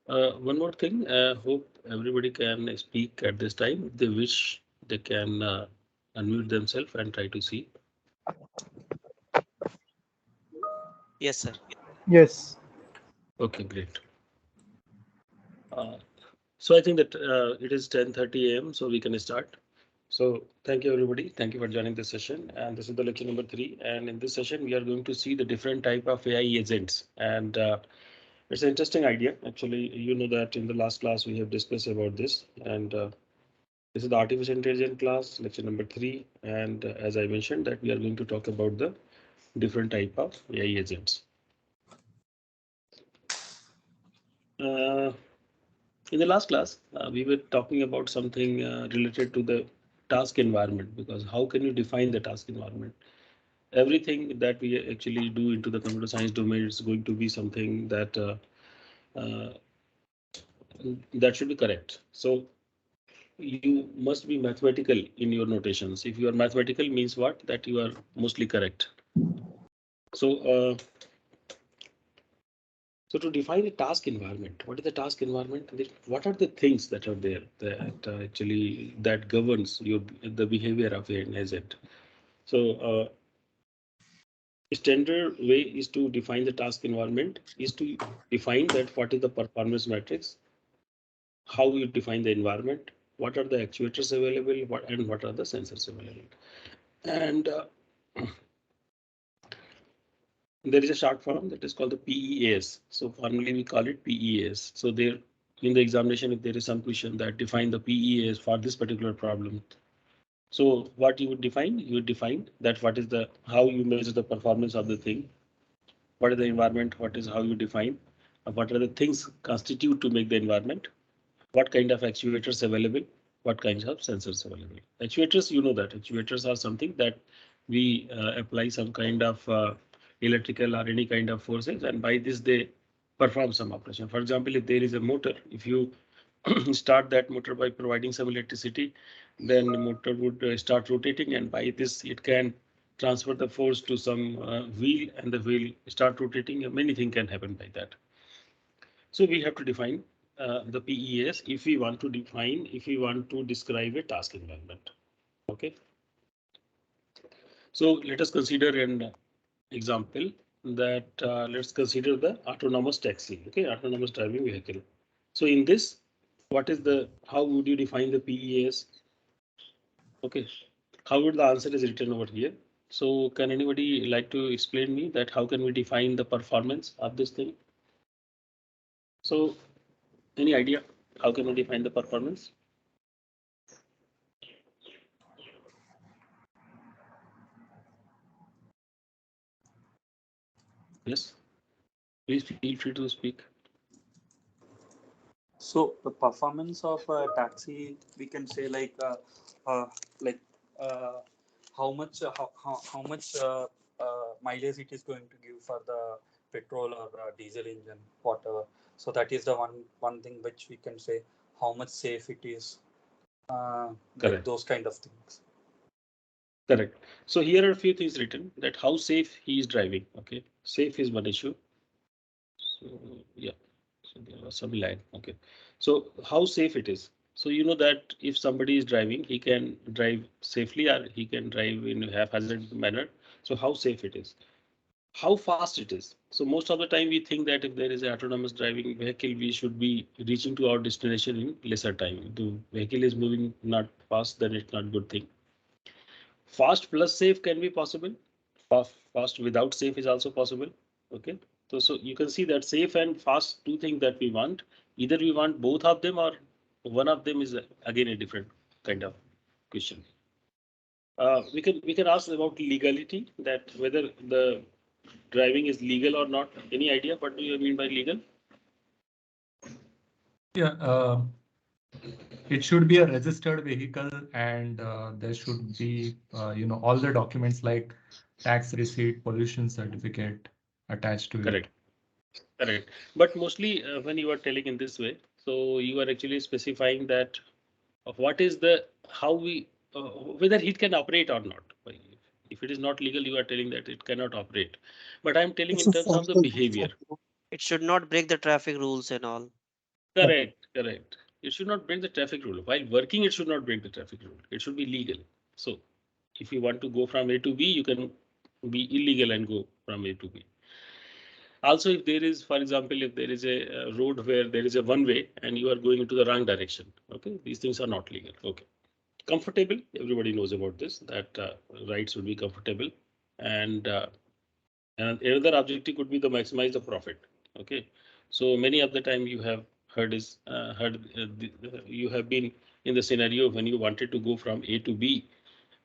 One more thing, hope everybody can speak at this time. If they wish, they can unmute themselves and try to see. Yes, sir. Yes. Okay, great. Uh, so I think that it is 10:30 a.m. so we can start. So thank you everybody. Thank you for joining this session. And this is the lecture number 3. And in this session, we are going to see the different type of AI agents. And it's an interesting idea. Actually, you know that in the last class we have discussed about this. And this is the artificial intelligence class, lecture number 3. And as I mentioned, that we are going to talk about the different type of AI agents. Uh, in the last class, we were talking about something related to the task environment, because how can you define the task environment? Everything that we actually do into the computer science domain is going to be something that uh, that should be correct. So you must be mathematical in your notations. If you are mathematical, means what? That you are mostly correct. So so to define a task environment, what is the task environment? What are the things that are there that actually that governs your the behavior of an agent? So standard way is to define the task environment is to define that what is the performance matrix, how you define the environment, what are the actuators available, and what are the sensors available. And there is a short form that is called the PEAs. So formally we call it PEAs. So there in the examination, if there is some question that define the PEAs for this particular problem. So what you would define? You would define that what is the how you measure the performance of the thing, what is the environment, what is how you define, what are the things constitute to make the environment, what kind of actuators available, what kinds of sensors available. Actuators, you know that actuators are something that we apply some kind of electrical or any kind of forces, and by this they perform some operation. For example, if there is a motor, if you start that motor by providing some electricity, then the motor would start rotating, and by this it can transfer the force to some wheel, and the wheel start rotating, and many things can happen by that. So we have to define the PES if we want to define, if we want to describe a task environment. Okay. So let us consider an example that let's consider the autonomous taxi. Okay, autonomous driving vehicle. So in this, what is the how would you define the PES? Okay, how would the answer is written over here? So can anybody like to explain me that how can we define the performance of this thing? So any idea how can we define the performance? Yes, please feel free to speak. So the performance of a taxi, we can say uh, like uh, how much mileage it is going to give for the petrol or diesel engine, whatever. So that is the one thing which we can say how much safe it is, like Correct. those kind of things. Correct. So here are a few things written that how safe he is driving. Okay, safe is one issue. So yeah, so there was some lag. Okay, so how safe it is. So you know that if somebody is driving, he can drive safely or he can drive in a haphazard manner. So how safe it is, how fast it is. So most of the time we think that if there is an autonomous driving vehicle, we should be reaching to our destination in lesser time. If the vehicle is moving not fast, then it's not good thing. Fast plus safe can be possible. Fast without safe is also possible. Okay. So you can see that safe and fast, two things that we want. Either we want both of them or one of them is again a different kind of question. We can ask about legality, that whether the driving is legal or not. Any idea what do you mean by legal? Yeah, it should be a registered vehicle, and there should be, all the documents like tax receipt, pollution certificate attached to it. Correct. Correct. But mostly when you are telling in this way, so you are actually specifying that of what is the how we whether it can operate or not. If it is not legal, you are telling that it cannot operate. But I'm telling It's in a terms of follow the the rules behavior. of the road. It should not break the traffic rules and all. Correct, correct. It should not break the traffic rule. While working, it should not break the traffic rule. It should be legal. So if you want to go from A to B, you can be illegal and go from A to B. Also, if there is, for example, if there is a road where there is a one way and you are going into the wrong direction, okay, these things are not legal. Okay, comfortable. Everybody knows about this. That rights would be comfortable, and another objective could be to maximize the profit. Okay, so many of the time you have you have been in the scenario when you wanted to go from A to B,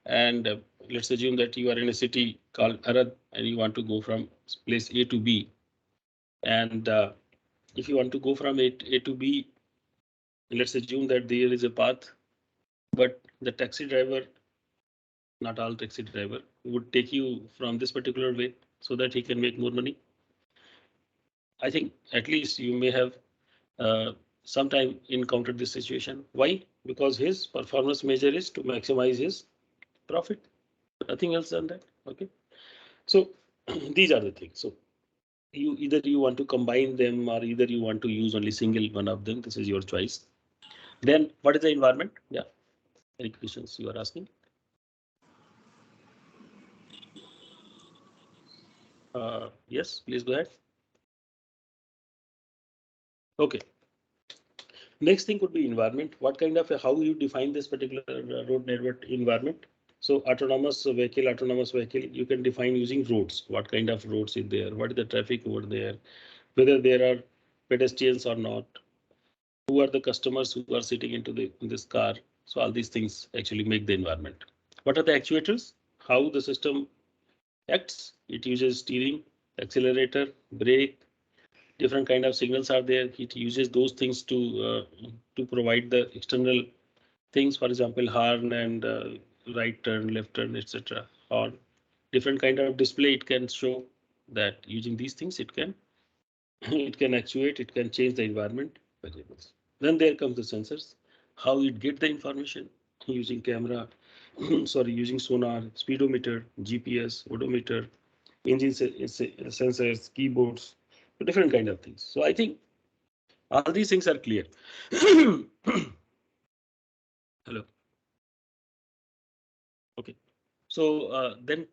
and let's assume that you are in a city called Arad and you want to go from place A to B, and if you want to go from A to B, let's assume that there is a path, but the taxi driver, not all taxi driver, would take you from this particular way so that he can make more money. I think at least you may have sometime encountered this situation. Why? Because his performance measure is to maximize his profit. Nothing else than that. Okay. So these are the things. So you either you want to combine them or either you want to use only single one of them. This is your choice. Then what is the environment? Yeah. Any questions you are asking? Yes, please go ahead. Okay. Next thing could be environment. What kind of how you define this particular road network environment? So autonomous vehicle, you can define using roads. What kind of roads is there? What is the traffic over there? Whether there are pedestrians or not? Who are the customers who are sitting into in this car? So all these things actually make the environment. What are the actuators? How the system acts? It uses steering, accelerator, brake. Different kind of signals are there. It uses those things to provide the external things, for example, horn and right turn, left turn, etc. Or different kind of display. It can show that using these things, it can it can actuate, it can change the environment variables. Then there comes the sensors. How it get the information using camera, sorry, using sonar, speedometer, GPS, odometer, engine sensors, keyboards, different kind of things. So I think all these things are clear. Hello. Okay. So then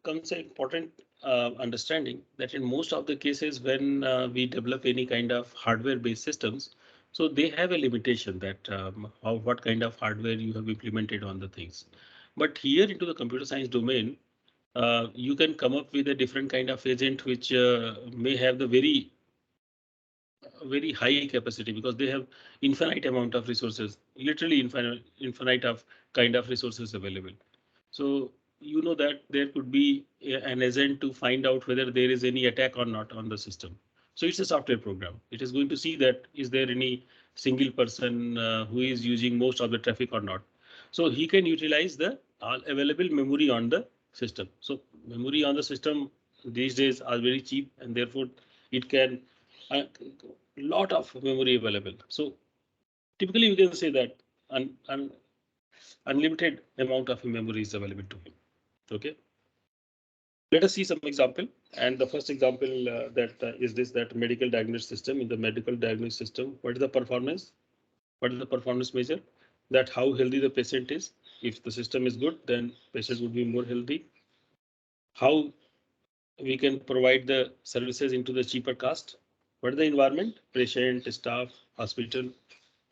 comes an important understanding that in most of the cases when we develop any kind of hardware-based systems, so they have a limitation that what kind of hardware you have implemented on the things. But here into the computer science domain, you can come up with a different kind of agent which may have the very high capacity because they have infinite amount of resources, literally infinite of kind of resources available. So you know that there could be an agent to find out whether there is any attack or not on the system. So it's a software program. It is going to see that is there any single person who is using most of the traffic or not. So he can utilize the all available memory on the system. So memory on the system these days are very cheap and therefore it can a lot of memory available. So typically you can say that unlimited amount of memory is available to him. Okay. Let us see some example. And the first example that is this that medical diagnosis system. In the medical diagnosis system, what is the performance? What is the performance measure? That how healthy the patient is. If the system is good, then patient would be more healthy. How we can provide the services into the cheaper cost. What is the environment? Patient, staff, hospital.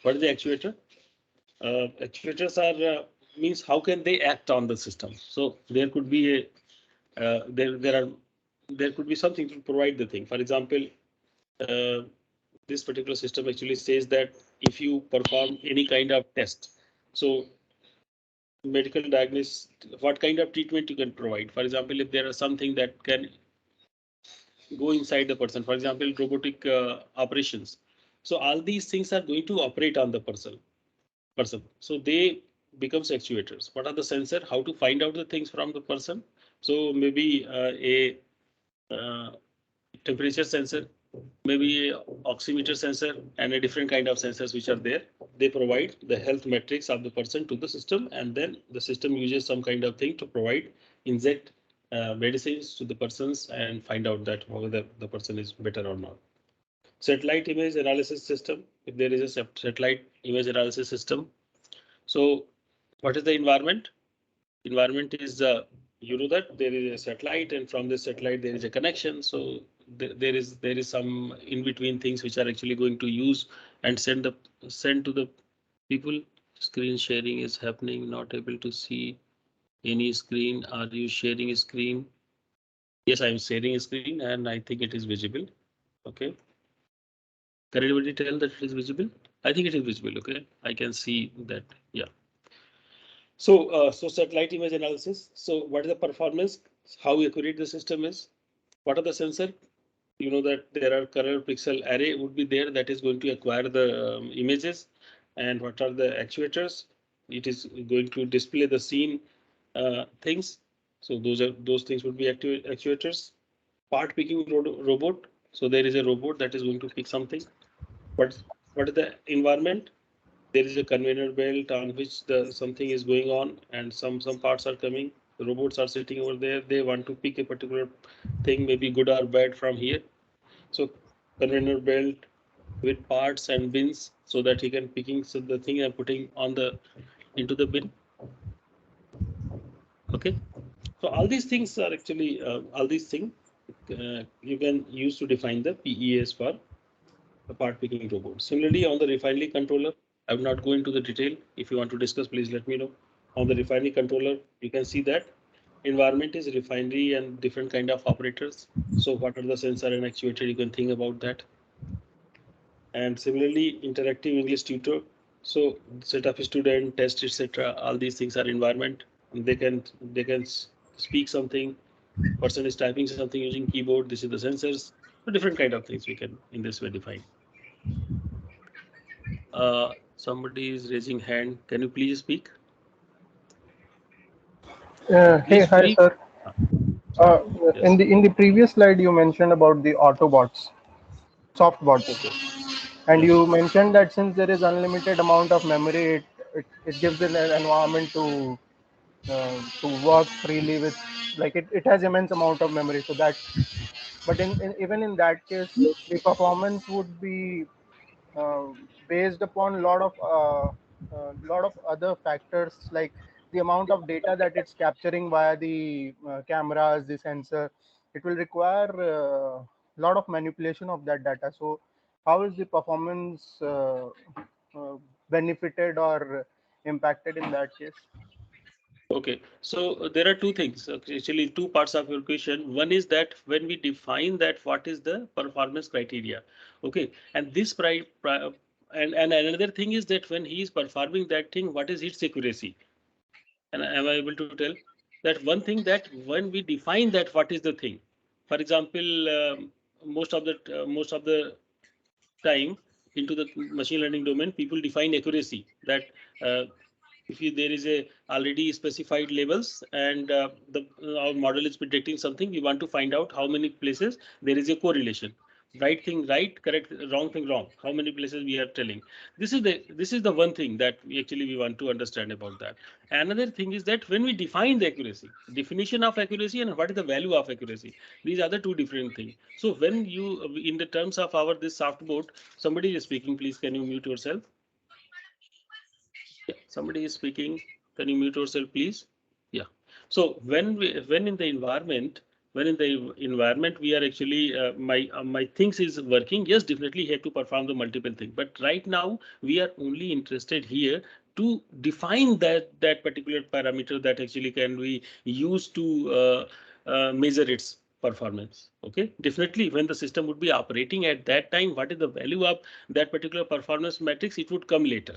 What is the actuator? Actuators are means how can they act on the system? So there could be a there could be something to provide the thing. For example, uh, this particular system actually says that if you perform any kind of test, so medical diagnosis, what kind of treatment you can provide. For example, if there is something that can go inside the person, for example, robotic operations. So all these things are going to operate on the person. So they becomes actuators. What are the sensor? How to find out the things from the person? So maybe a uh, temperature sensor, maybe a oximeter sensor, and a different kind of sensors which are there. They provide the health metrics of the person to the system, and then the system uses some kind of thing to provide inject medicines to the persons and find out that whether the person is better or not. satellite image analysis system. If there is a satellite image analysis system, so what is the environment? Environment is you know that there is a satellite, and from this satellite there is a connection. So there is some in between things which are actually going to use and send to the people. Screen sharing is happening. Not able to see any screen. Are you sharing a screen? Yes, I'm sharing a screen, and I think it is visible. Okay. Can anybody tell that it is visible? I think it is visible. Okay, I can see that. Yeah. So satellite image analysis. So what is the performance? How accurate the system is? What are the sensor? You know that there are color pixel array would be there that is going to acquire the images. And what are the actuators? It is going to display the scene things. So those things would be actuators. Part picking robot. So there is a robot that is going to pick something. But what is the environment? There is a conveyor belt on which the something is going on, and some parts are coming. The robots are sitting over there. They want to pick a particular thing, maybe good or bad from here. So conveyor belt with parts and bins so that he can picking so the thing and putting on the into the bin. Okay. So all these things are actually all these things you can use to define the PEAs for the part picking robot. Similarly, on the refinery controller, I will not go into the detail. If you want to discuss, please let me know. On the refinery controller, you can see that environment is refinery and different kind of operators. So what are the sensor and actuator? You can think about that. And similarly, interactive English tutor. So set of student, test, etc. All these things are environment. They can speak something. Person is typing something using keyboard. This is the sensors. So different kind of things we can in this way define. Somebody is raising hand. Can you please speak? Hey, Please hi, speak. sir. Uh, Yes. in the previous slide, you mentioned about the Autobots, soft bots, Okay. and Yeah. you mentioned that since there is unlimited amount of memory, it gives an environment to work freely with, like it has immense amount of memory. So that, but even in that case, the performance would be uh, based upon lot of other factors, like the amount of data that it's capturing via the cameras, the sensor. It will require a lot of manipulation of that data. So how is the performance uh, benefited or impacted in that case? Okay. So there are two things. Okay, actually, two parts of your question. One is that when we define that what is the performance criteria. Okay. And this and another thing is that when he is performing that thing, what is its accuracy? And am I able to tell that one thing that when we define that what is the thing? For example, most of the time into the machine learning domain, people define accuracy that uh, if there is a already specified labels and the our model is predicting something, we want to find out how many places there is a correlation. Right thing right, correct, wrong thing wrong. How many places we are telling. This is the one thing that we want to understand about that. Another thing is that when we define the accuracy, definition of accuracy and what is the value of accuracy, these are the two different things. So when you in the terms of our this soft board, somebody is speaking. Please, can you mute yourself? Yeah, somebody is speaking. Can you mute yourself, please? Yeah. So when in the environment, we are actually my things is working. Yes, definitely have to perform the multiple thing. But right now we are only interested here to define that particular parameter that actually can be used to measure its performance. Okay, definitely when the system would be operating at that time, what is the value of that particular performance matrix? It would come later.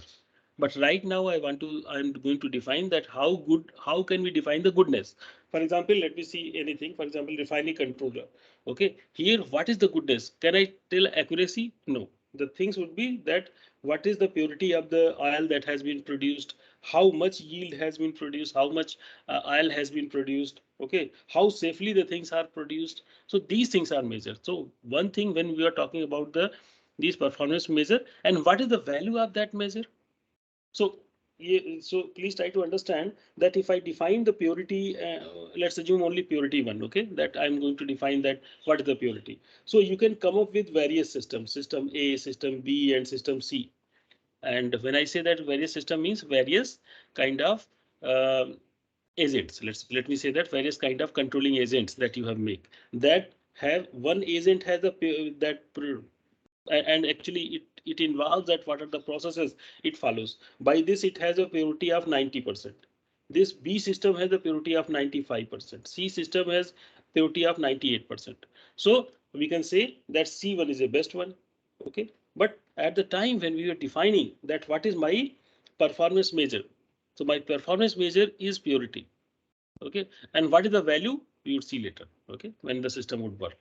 But right now I'm going to define that how can we define the goodness? For example, let me see anything. For example, refining controller. Okay, here what is the goodness? Can I tell accuracy? No. The things would be that what is the purity of the oil that has been produced, how much yield has been produced, how much oil has been produced, okay, how safely the things are produced. So these things are measured. So one thing when we are talking about these performance measure, and what is the value of that measure? So So please try to understand that if I define the purity, let's assume only purity one, okay, that I'm going to define that what is the purity. So you can come up with various systems, system A, system B, and system C. And when I say that various system means various kind of um agents. Let me say that various kind of controlling agents that you have make that have one agent has a and actually it involves that what are the processes it follows. By this it has a purity of 90%. This B system has a purity of 95%. C system has purity of 98%. So we can say that C1 is the best one. Okay. But at the time when we were defining that what is my performance measure. So my performance measure is purity. Okay. And what is the value we would see later. Okay. When the system would work.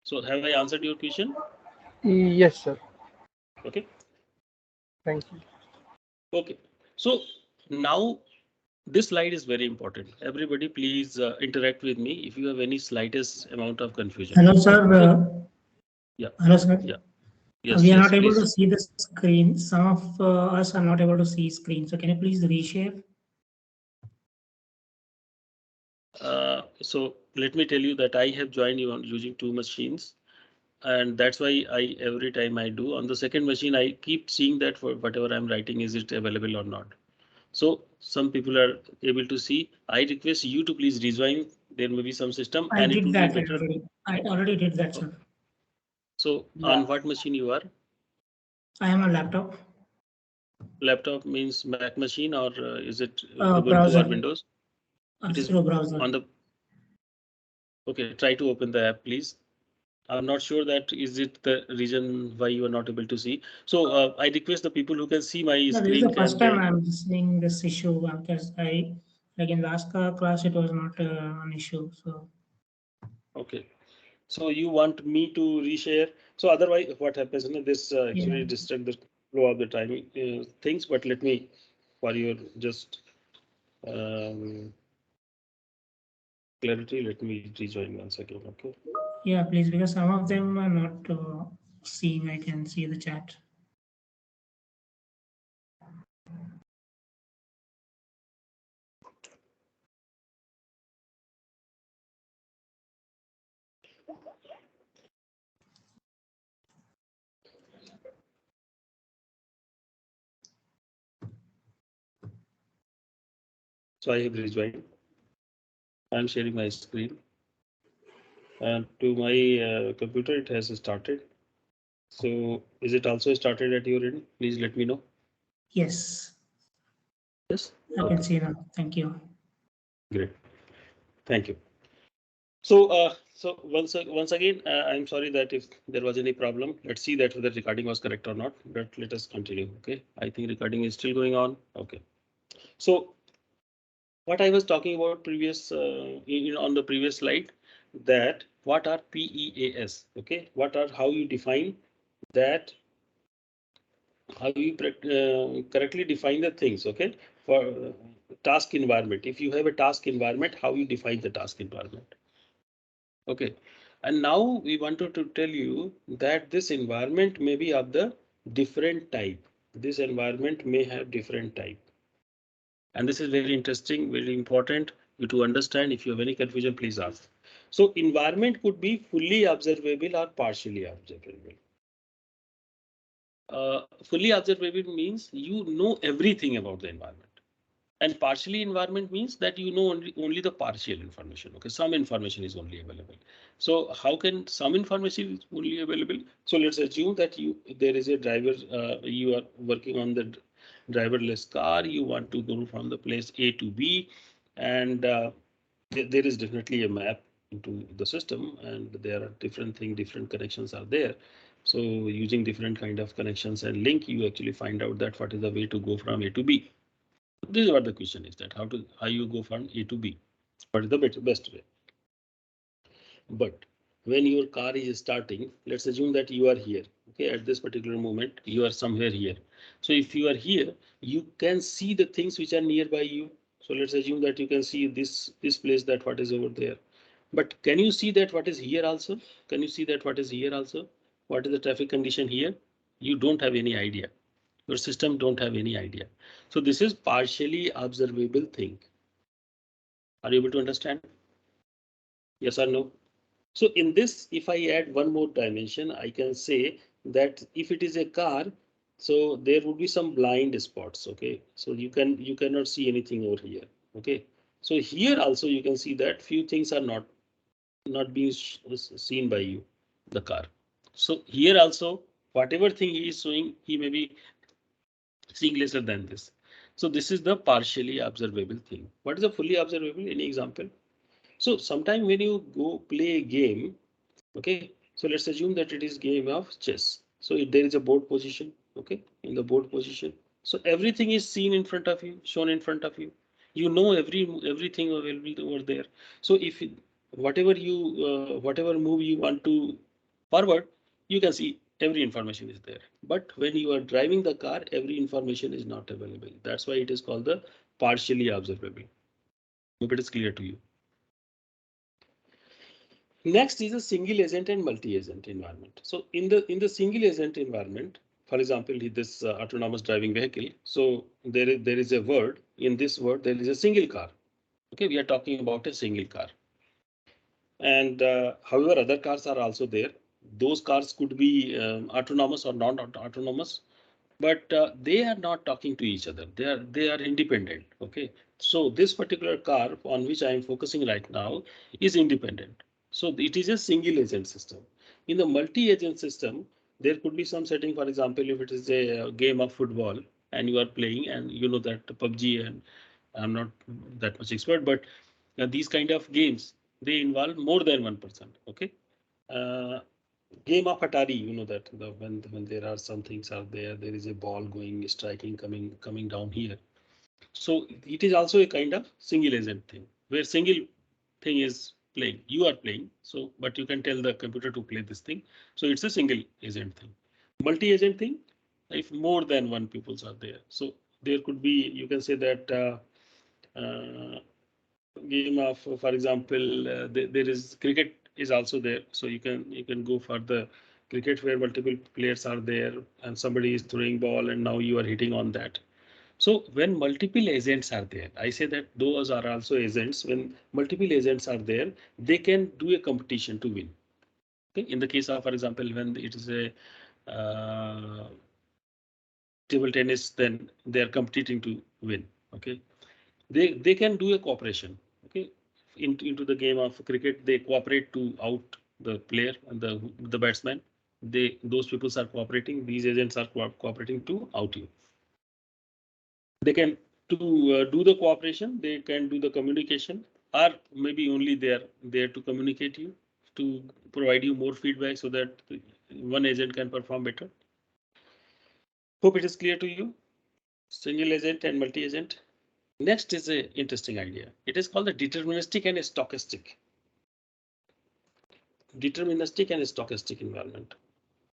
So have I answered your question? Yes, sir. Okay. Thank you. Okay, so now this slide is very important. Everybody, please interact with me if you have any slightest amount of confusion. Hello, sir. So, yeah, Hello, sir. yeah, yes, We are yes, not able to please. see the screen. Some of us are not able to see screen. So can you please reshare? So let me tell you that I have joined you on using two machines, and that's why I every time I do on the second machine I keep seeing that for whatever I'm writing is it available or not. So some people are able to see. I request you to please rejoin. There may be some system, I and it did would be that better. already. I already did that, Oh, sir. so Yeah. on what machine you are? I am on laptop. Laptop means Mac machine or is it Ubuntu or Browser Windows? It is through browser. on the. Okay, try to open the app, please. I'm not sure that is it the reason why you are not able to see. So I request the people who can see my No, this is screen the first can. time I'm seeing this issue because I like in last class it was not an issue. So Okay. So you want me to reshare? So otherwise, what happens? You know, this yeah, actually distract the flow of the timing things. But let me, for your just um, clarity, let me rejoin once again. Okay. yeah, please, because some of them are not seeing. I can see the chat. So I have rejoined. I'm sharing my screen. And to my computer, it has started. So is it also started at your end? Please let me know. Yes, Yes. I can Okay. see now. Thank you. Great. Thank you. So once again, I'm sorry that if there was any problem. Let's see that whether recording was correct or not. But let us continue. Okay. I think recording is still going on. Okay. So what I was talking about previous on the previous slide, that what are PEAS? Okay. What are how you define that how you correctly define the things, okay, for task environment. If you have a task environment, how you define the task environment, okay. And now we wanted to tell you that this environment may be of the different type. This environment may have different type, and this is very interesting, very important you to understand. If you have any confusion, please ask. So environment could be fully observable or partially observable. Fully observable means you know everything about the environment. And partially environment means that you know only the partial information. Okay, some information is only available. So how can some information is only available? So let's assume that there is a driver, you are working on the driverless car. You want to go from the place A to B, and there is definitely a map into the system, and there are different things, different connections are there. So using different kind of connections and link, you actually find out that what is the way to go from A to B. This is what the question is, that how you go from A to B. What is the best way? But when your car is starting, let's assume that you are here. Okay, at this particular moment, you are somewhere here. So if you are here, you can see the things which are nearby you. So let's assume that you can see this place, that what is over there. But can you see that what is here also? Can you see that what is here also? What is the traffic condition here? You don't have any idea. Your system don't have any idea. So this is partially observable thing. Are you able to understand? Yes or no? So in this, if I add one more dimension, I can say that if it is a car, so there would be some blind spots. Okay, so you cannot see anything over here. Okay, so here also you can see that few things are not being seen by you, the car. So here also, whatever thing he is showing, he may be seeing lesser than this. So this is the partially observable thing. What is the fully observable? Any example? So sometime when you go play a game, okay, so let's assume that it is game of chess. So if there is a board position, okay, in the board position, so everything is seen in front of you, shown in front of you. You know everything available over there. So if whatever move you want to forward, you can see every information is there. But when you are driving the car, every information is not available. That's why it is called the partially observable. Hope it is clear to you. Next is a single agent and multi-agent environment. So in the single agent environment, for example, this autonomous driving vehicle. So there is a word. In this word, there is a single car. Okay, we are talking about a single car. And however, other cars are also there. Those cars could be autonomous or non-autonomous, but they are not talking to each other. They are independent. Okay, so this particular car on which I am focusing right now is independent. So it is a single agent system. In the multi-agent system, there could be some setting. For example, if it is a game of football and you are playing, and you know that PUBG, and I'm not that much expert, but these kind of games, they involve more than one person. Okay. Uh, Game of Atari, you know that when there are some things are there, there is a ball going, striking, coming down here. So it is also a kind of single agent thing where single thing is playing. You are playing, so but you can tell the computer to play this thing. So it's a single agent thing. Multi-agent thing, if more than one pupils are there. So there could be, you can say that game of, for example, there is cricket is also there. So you can go for the cricket where multiple players are there and somebody is throwing ball and now you are hitting on that. So when multiple agents are there, I say that those are also agents. When multiple agents are there, they can do a competition to win. Okay? In the case of, for example, when it is a table tennis, then they are competing to win. Okay, they can do a cooperation. Okay, into the game of cricket, they cooperate to out the player and the batsman. Those people are cooperating. These agents are cooperating to out you. They can to do the cooperation. They can do the communication, or maybe only they are there to communicate you, to provide you more feedback so that one agent can perform better. Hope it is clear to you. Single agent and multi-agent. Next is an interesting idea. It is called the deterministic and stochastic. Deterministic and stochastic environment.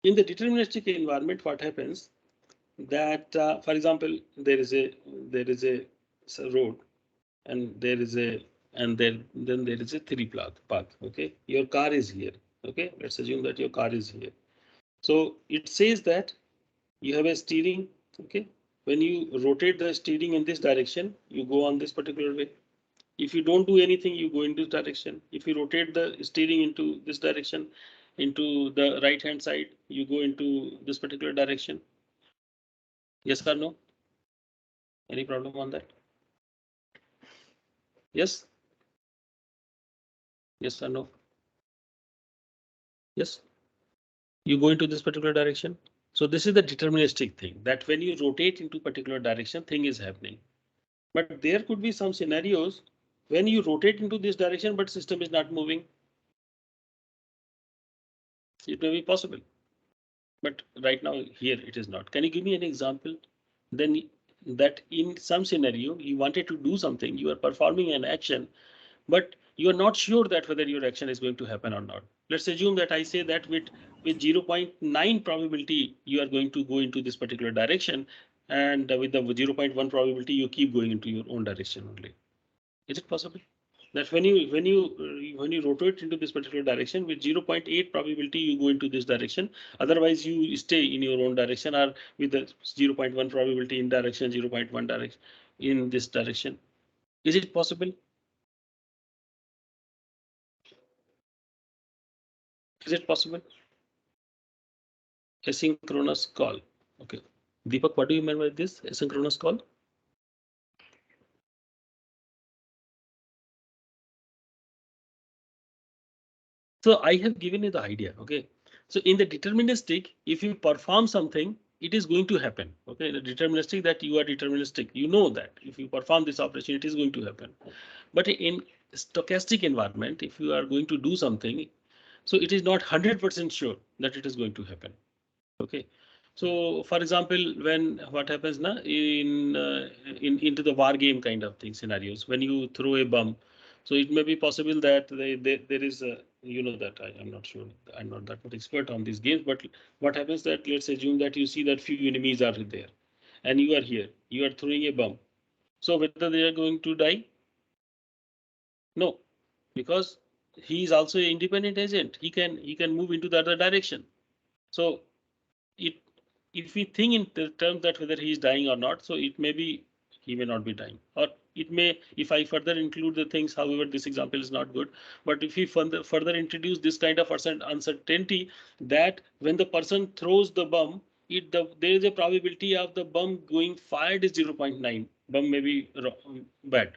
In the deterministic environment, what happens that, for example, there is a road, and then there is a three path. Okay, your car is here. Okay, let's assume that your car is here. So it says that you have a steering. Okay, when you rotate the steering in this direction, you go on this particular way. If you don't do anything, you go in this direction. If you rotate the steering into this direction, into the right hand side, you go into this particular direction. Yes or no? Any problem on that? Yes? Yes or no? Yes? You go into this particular direction. So this is the deterministic thing, that when you rotate into particular direction, thing is happening. But there could be some scenarios when you rotate into this direction, but system is not moving. It may be possible. But right now here it is not. Can you give me an example? Then that in some scenario you wanted to do something, you are performing an action, but you are not sure that whether your action is going to happen or not. Let's assume that I say that with 0.9 probability you are going to go into this particular direction, and with the 0.1 probability you keep going into your own direction only. Is it possible that when when you rotate into this particular direction with 0.8 probability, you go into this direction. Otherwise, you stay in your own direction, or with the 0.1 probability in direction, 0.1 direction in this direction. Is it possible? Is it possible? Asynchronous call. Okay. Deepak, what do you mean by this asynchronous call? So I have given you the idea. Okay. So in the deterministic, if you perform something, it is going to happen. Okay. The deterministic, that you are deterministic, you know that if you perform this operation, it is going to happen. But in stochastic environment, if you are going to do something, so it is not 100% sure that it is going to happen. Okay. So for example, when what happens now in into the war game kind of thing scenarios, when you throw a bomb, so it may be possible that there is a, you know, that I'm not sure, I'm not that much expert on these games, but what happens that, let's assume that you see that few enemies are there and you are here, you are throwing a bomb. So whether they are going to die? No, because he is also an independent agent. He can move into the other direction. So it, if we think in the terms that whether he is dying or not, so it may be he may not be dying, or it may, if I further include the things, however, this example is not good, but if we further introduce this kind of uncertainty, that when the person throws the bomb, there is a probability of the bomb going fired is 0.9. Bomb may be bad,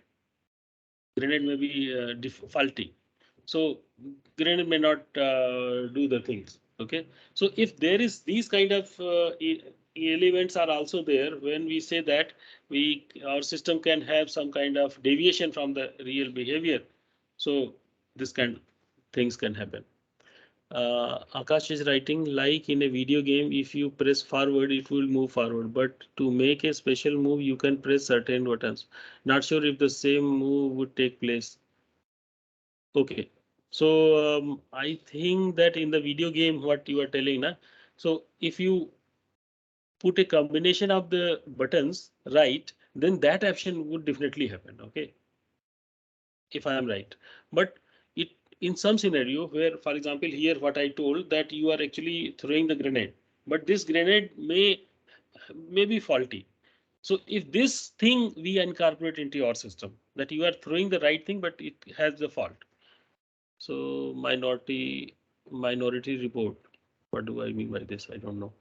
grenade may be faulty. So grenade may not do the things. Okay. So if there is these kind of elements are also there, when we say that our system can have some kind of deviation from the real behavior. So this kind of things can happen. Akash is writing, like in a video game, if you press forward, it will move forward. But to make a special move, you can press certain buttons. Not sure if the same move would take place. Okay. So I think that in the video game, what you are telling, na? So if you put a combination of the buttons right, then that action would definitely happen. Okay. If I am right, but it in some scenario where, for example, here what I told that you are actually throwing the grenade, but this grenade may be faulty. So if this thing we incorporate into your system, that you are throwing the right thing, but it has the fault. So minority report. What do I mean by this? I don't know.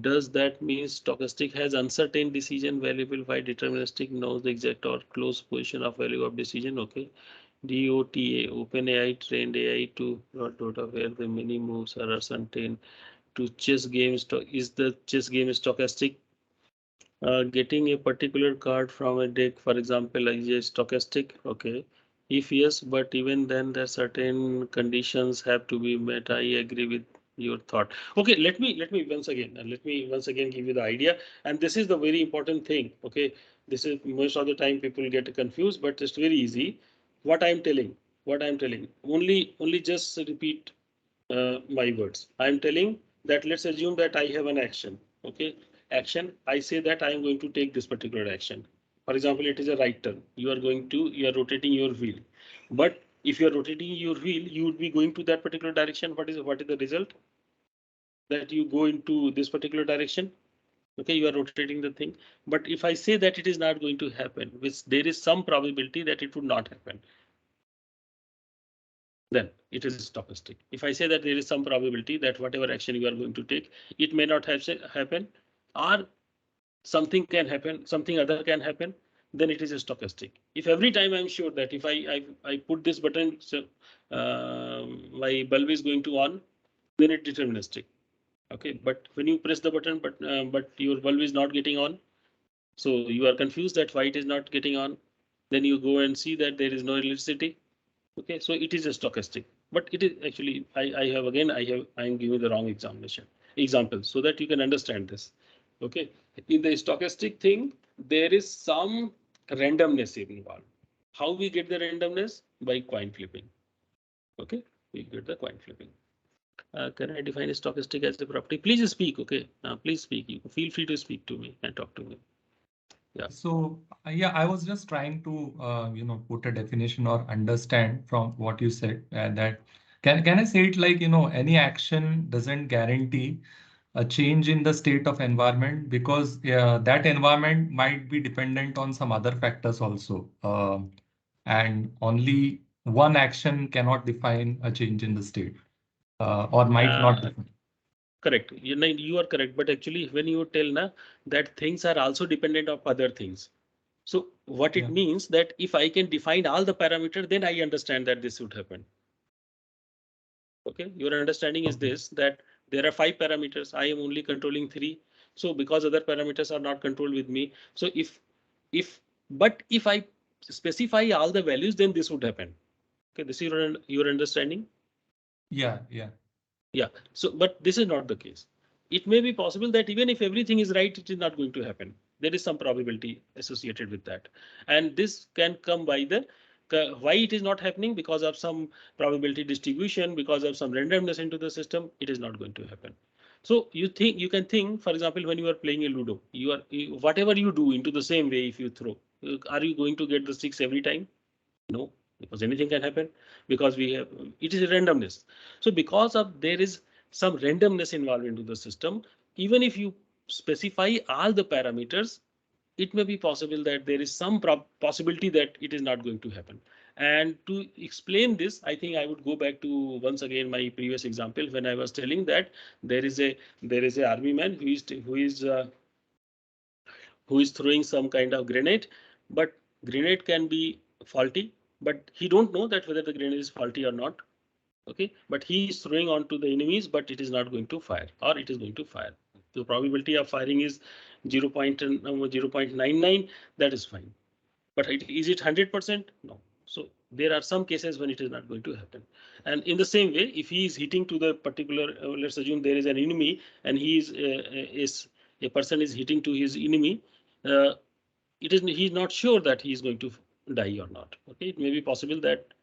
Does that mean stochastic has uncertain decision variable while deterministic knows the exact or close position of value of decision? Okay. DOTA, OpenAI trained AI to dot where the many moves are uncertain. To chess games, is the chess game stochastic? Getting a particular card from a deck, for example, is a stochastic. Okay. If yes, but even then, there certain conditions have to be met. I agree with your thought. Okay, let me once again give you the idea. And this is the very important thing. Okay, this is most of the time people get confused, but it's very easy. What I'm telling, what I'm telling. Only just repeat my words. I'm telling that let's assume that I have an action. Okay, action. I say that I am going to take this particular action. For example, it is a right turn. You are rotating your wheel. But if you are rotating your wheel, you would be going to that particular direction. What is the result? That you go into this particular direction. Okay, you are rotating the thing. But if I say that it is not going to happen, which there is some probability that it would not happen, then it is stochastic. If I say that there is some probability that whatever action you are going to take, it may not have happen, or something can happen, something other can happen, then it is a stochastic. If every time I'm sure that if I put this button, so my bulb is going to on, then it's deterministic. Okay, but when you press the button, but your bulb is not getting on, so you are confused that why it is not getting on. Then you go and see that there is no electricity. Okay, so it is a stochastic, but it is actually I am giving the wrong example so that you can understand this. Okay, in the stochastic thing, there is some randomness involved. How we get the randomness? By coin flipping. Okay, we get the coin flipping. Can I define a stochastic as a property? Please speak. Okay, please speak. You feel free to speak to me and talk to me. Yeah. So yeah, I was just trying to put a definition or understand from what you said that can I say it like any action doesn't guarantee a change in the state of environment because that environment might be dependent on some other factors also, and only one action cannot define a change in the state or might not define. Correct. You are correct. But actually, when you tell na that things are also dependent of other things. So what it Yeah. means that if I can define all the parameters, then I understand that this would happen. Okay, your understanding is Okay. this, that there are 5 parameters. I am only controlling 3. So because other parameters are not controlled with me. So if I specify all the values, then this would happen. Okay, this is your understanding. Yeah. Yeah. Yeah. So, but this is not the case. It may be possible that even if everything is right, it is not going to happen. There is some probability associated with that. And this can come by the why it is not happening, because of some probability distribution, because of some randomness into the system, it is not going to happen. So you can think, for example, when you are playing a Ludo, whatever you do into the same way, if you throw, are you going to get the 6 every time? No, because anything can happen, because it is a randomness. So because of there is some randomness involved into the system, even if you specify all the parameters, it may be possible that there is some possibility that it is not going to happen. And to explain this, I think I would go back to once again my previous example when I was telling that there is a army man who is throwing some kind of grenade, but grenade can be faulty, but he don't know that whether the grenade is faulty or not. Okay, but he is throwing onto the enemies, but it is not going to fire, or it is going to fire. The probability of firing is 0.99. That is fine. But is it 100%? No. So there are some cases when it is not going to happen. And in the same way, if he is hitting to the particular, let's assume there is an enemy, and is a person is hitting to his enemy, uh, he's not sure that he is going to die or not. Okay, it may be possible that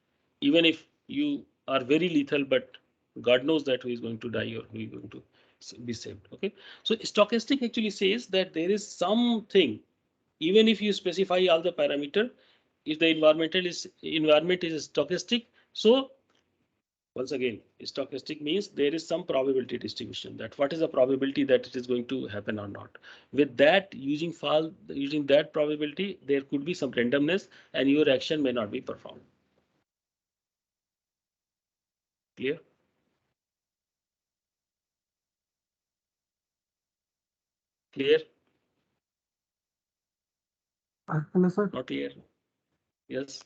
even if you are very lethal, but God knows that who is going to die or who is going to be saved. Okay, so stochastic actually says that there is something, even if you specify all the parameter, if the environment is stochastic. So once again, stochastic means there is some probability distribution, that what is the probability that it is going to happen or not. With that, using that probability, there could be some randomness and your action may not be performed. Clear? Clear? Hello, sir. Not clear? Yes.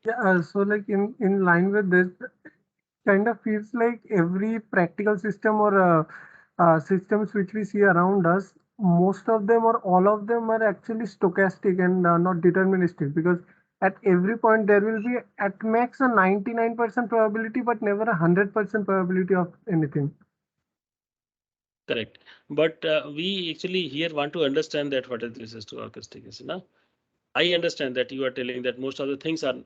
Yeah, so like in line with this, kind of feels like every practical system or systems which we see around us, most of them or all of them are actually stochastic and not deterministic, because at every point there will be at max a 99% probability, but never a 100% probability of anything. Correct. But we actually here want to understand that what is this stochastic is, na? I understand that you are telling that most of the things are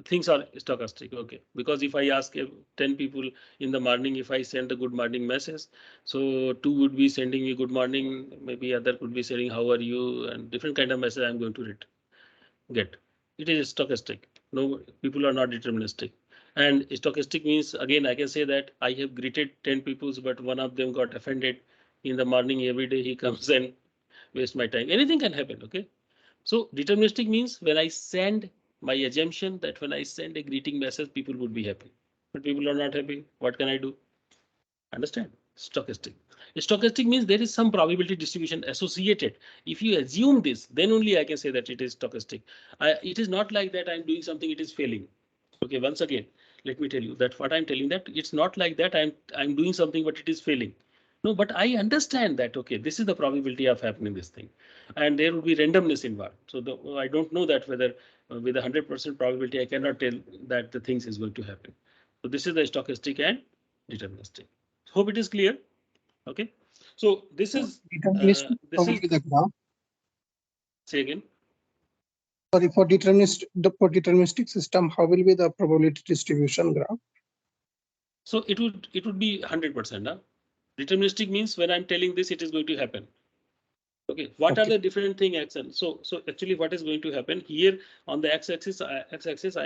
stochastic. Okay, because if I ask 10 people in the morning, if I send a good morning message, so 2 would be sending me good morning, maybe other could be saying how are you, and different kind of message I'm going to get. It is stochastic. No, people are not deterministic. And stochastic means, again, I can say that I have greeted 10 people, but one of them got offended in the morning. Every day he comes and waste my time. Anything can happen. Okay. So deterministic means when I send my assumption that when I send a greeting message, people would be happy, but people are not happy. What can I do? Understand? Stochastic. Stochastic means there is some probability distribution associated. If you assume this, then only I can say that it is stochastic. It is not like that I'm doing something, it is failing. Okay, once again, let me tell you that what I'm telling that it's not like that I'm doing something, but it is failing. No, but I understand that, okay, this is the probability of happening this thing, and there will be randomness involved. So I don't know that whether with 100% probability I cannot tell that the things is going to happen. So this is the stochastic and deterministic. Hope it is clear. Okay. So Deterministic, how this will is be the graph? say again. Sorry, for deterministic system, how will be the probability distribution graph? So it would be 100%. Deterministic means when I'm telling this, it is going to happen. Okay, what are Okay. the different thing action? So actually what is going to happen here on the x-axis, I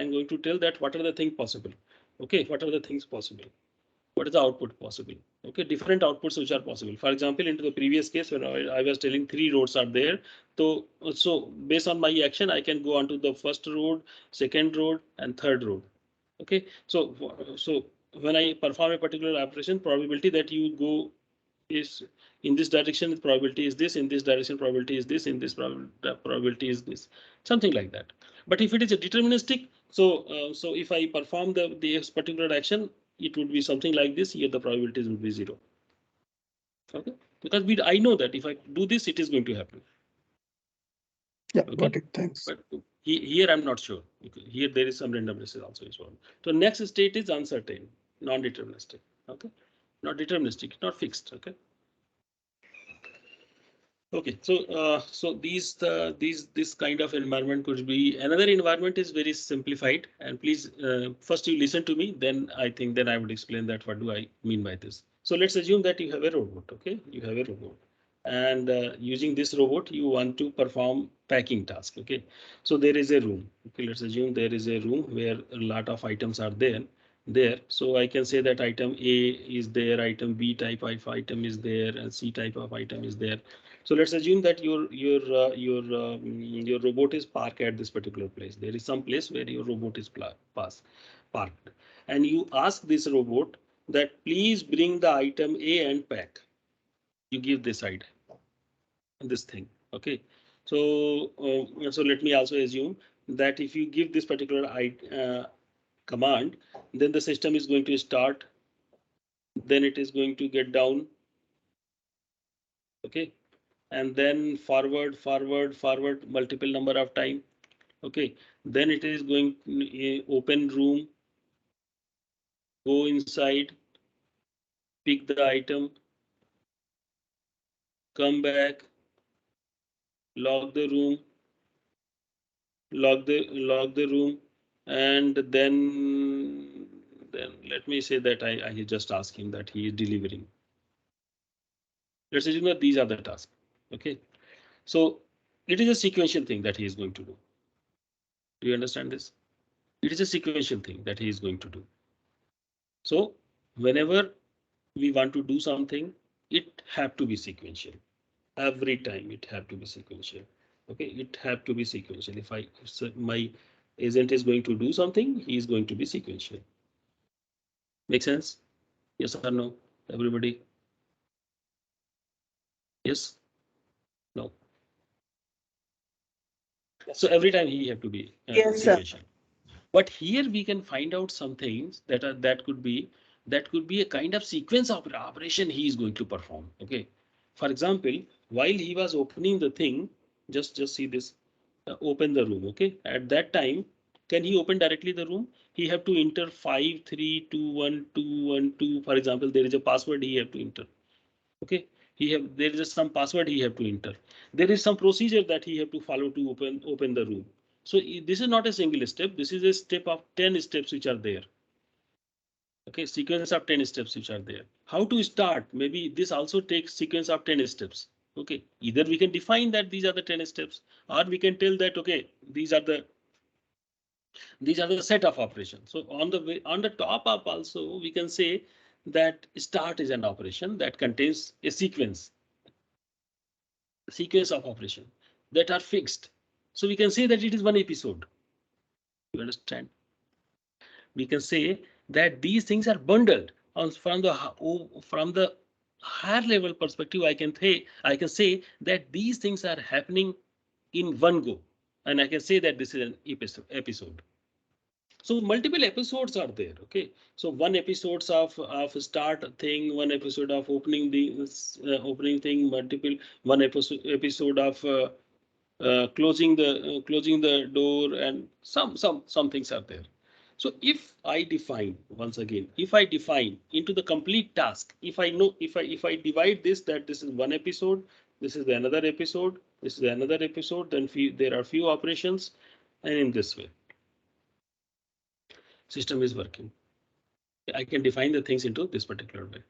am going to tell that what are the things possible. Okay, what are the things possible? What is the output possible? Okay, different outputs which are possible. For example, into the previous case when I was telling 3 roads are there. So based on my action, I can go on to the first road, second road, and third road. Okay, so when I perform a particular operation, probability that you go is in this direction, the probability is this, in this direction probability is this, in this probability is this, something like that. But if it is a deterministic, so if I perform this particular action, it would be something like this. Here the probabilities would be 0. Okay, because I know that if I do this, it is going to happen. Yeah, Okay, got it. Thanks. but here I'm not sure. Here there is some randomness also as well. So next state is uncertain, non-deterministic. Okay, not deterministic, not fixed. Okay. Okay, so this kind of environment could be another environment is very simplified. And please first you listen to me, then I think then I would explain that what do I mean by this. So let's assume that you have a robot. Okay, you have a robot, and using this robot you want to perform packing task. Okay, so there is a room. Okay, let's assume there is a room where a lot of items are there. So I can say that item A is there, item B type of item is there, and C type of item is there. So let's assume that your robot is parked at this particular place. There is some place where your robot is parked, and you ask this robot that please bring the item A and pack. You give this item, this thing. Okay. So let me also assume that if you give this particular command, then the system is going to start. Then it is going to get down. Okay, and then forward multiple number of time. Okay, then it is going to open room, go inside, pick the item, come back, lock the room, lock the room, and then let me say that I just ask him that he is delivering. Let's assume that these are the tasks. Okay, so it is a sequential thing that he is going to do. Do you understand this? It is a sequential thing that he is going to do. So whenever we want to do something, it have to be sequential. Every time it have to be sequential. Okay, it have to be sequential. If my agent is going to do something, he is going to be sequential. Make sense? Yes or no? Everybody? Yes? No? So every time he have to be Yes, sir. sequential. But here we can find out some things that could be a kind of sequence of operation he is going to perform. Okay. For example, while he was opening the thing, just see this, open the room. Okay. At that time, can he open directly the room? He have to enter 5321212. For example, there is a password he have to enter. Okay, there is some password he have to enter. There is some procedure that he have to follow to open the room. So this is not a single step. This is a step of 10 steps which are there. Okay, sequence of 10 steps which are there. How to start? Maybe this also takes sequence of 10 steps. Okay, either we can define that these are the 10 steps, or we can tell that okay, these are the set of operations. So on the top up also we can say that start is an operation that contains a sequence of operation that are fixed. So we can say that it is one episode. You understand? We can say that these things are bundled from the higher level perspective. I can say that these things are happening in one go, and I can say that this is an episode. So multiple episodes are there. Okay, so one episodes of start thing, one episode of opening the opening thing, multiple one episode of closing the door, and some things are there. So if I define once again, if I define into the complete task, if I know if I divide this, that this is one episode, this is another episode, this is another episode, then there are few operations, and in this way system is working. I can define the things into this particular way.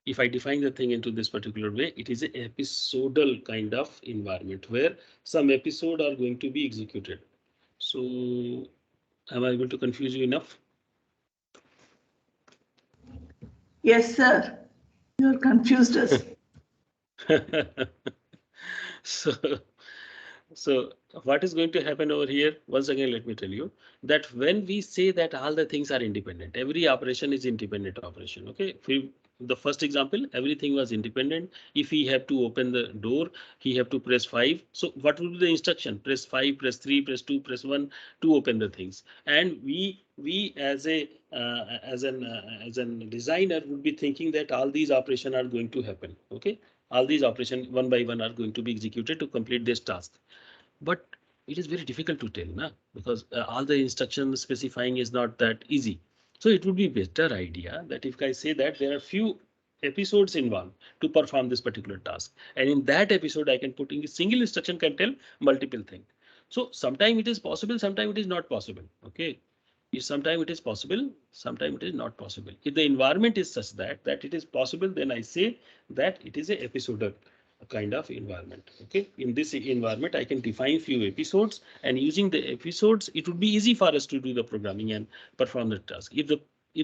If I define the thing into this particular way, it is an episodal kind of environment where some episode are going to be executed. So am I able to confuse you enough? Yes, sir. You confused us. So, so what is going to happen over here? Once again, let me tell you that when we say that all the things are independent, every operation is independent operation. Okay. The first example, everything was independent. If he have to open the door, he have to press 5. So what would be the instruction? Press 5, press 3, press 2, press 1 to open the things. And we as a as an designer would be thinking that all these operations are going to happen. Okay, all these operations one by one are going to be executed to complete this task. But it is very difficult to tell, na? Because all the instruction specifying is not that easy. So it would be better idea that if I say that there are few episodes involved to perform this particular task, and in that episode I can put in a single instruction can tell multiple things. So sometimes it is possible, sometimes it is not possible. Okay, sometimes it is possible, sometimes it is not possible. If the environment is such that it is possible, then I say that it is a episodal kind of environment. Okay, in this environment I can define few episodes, and using the episodes it would be easy for us to do the programming and perform the task. If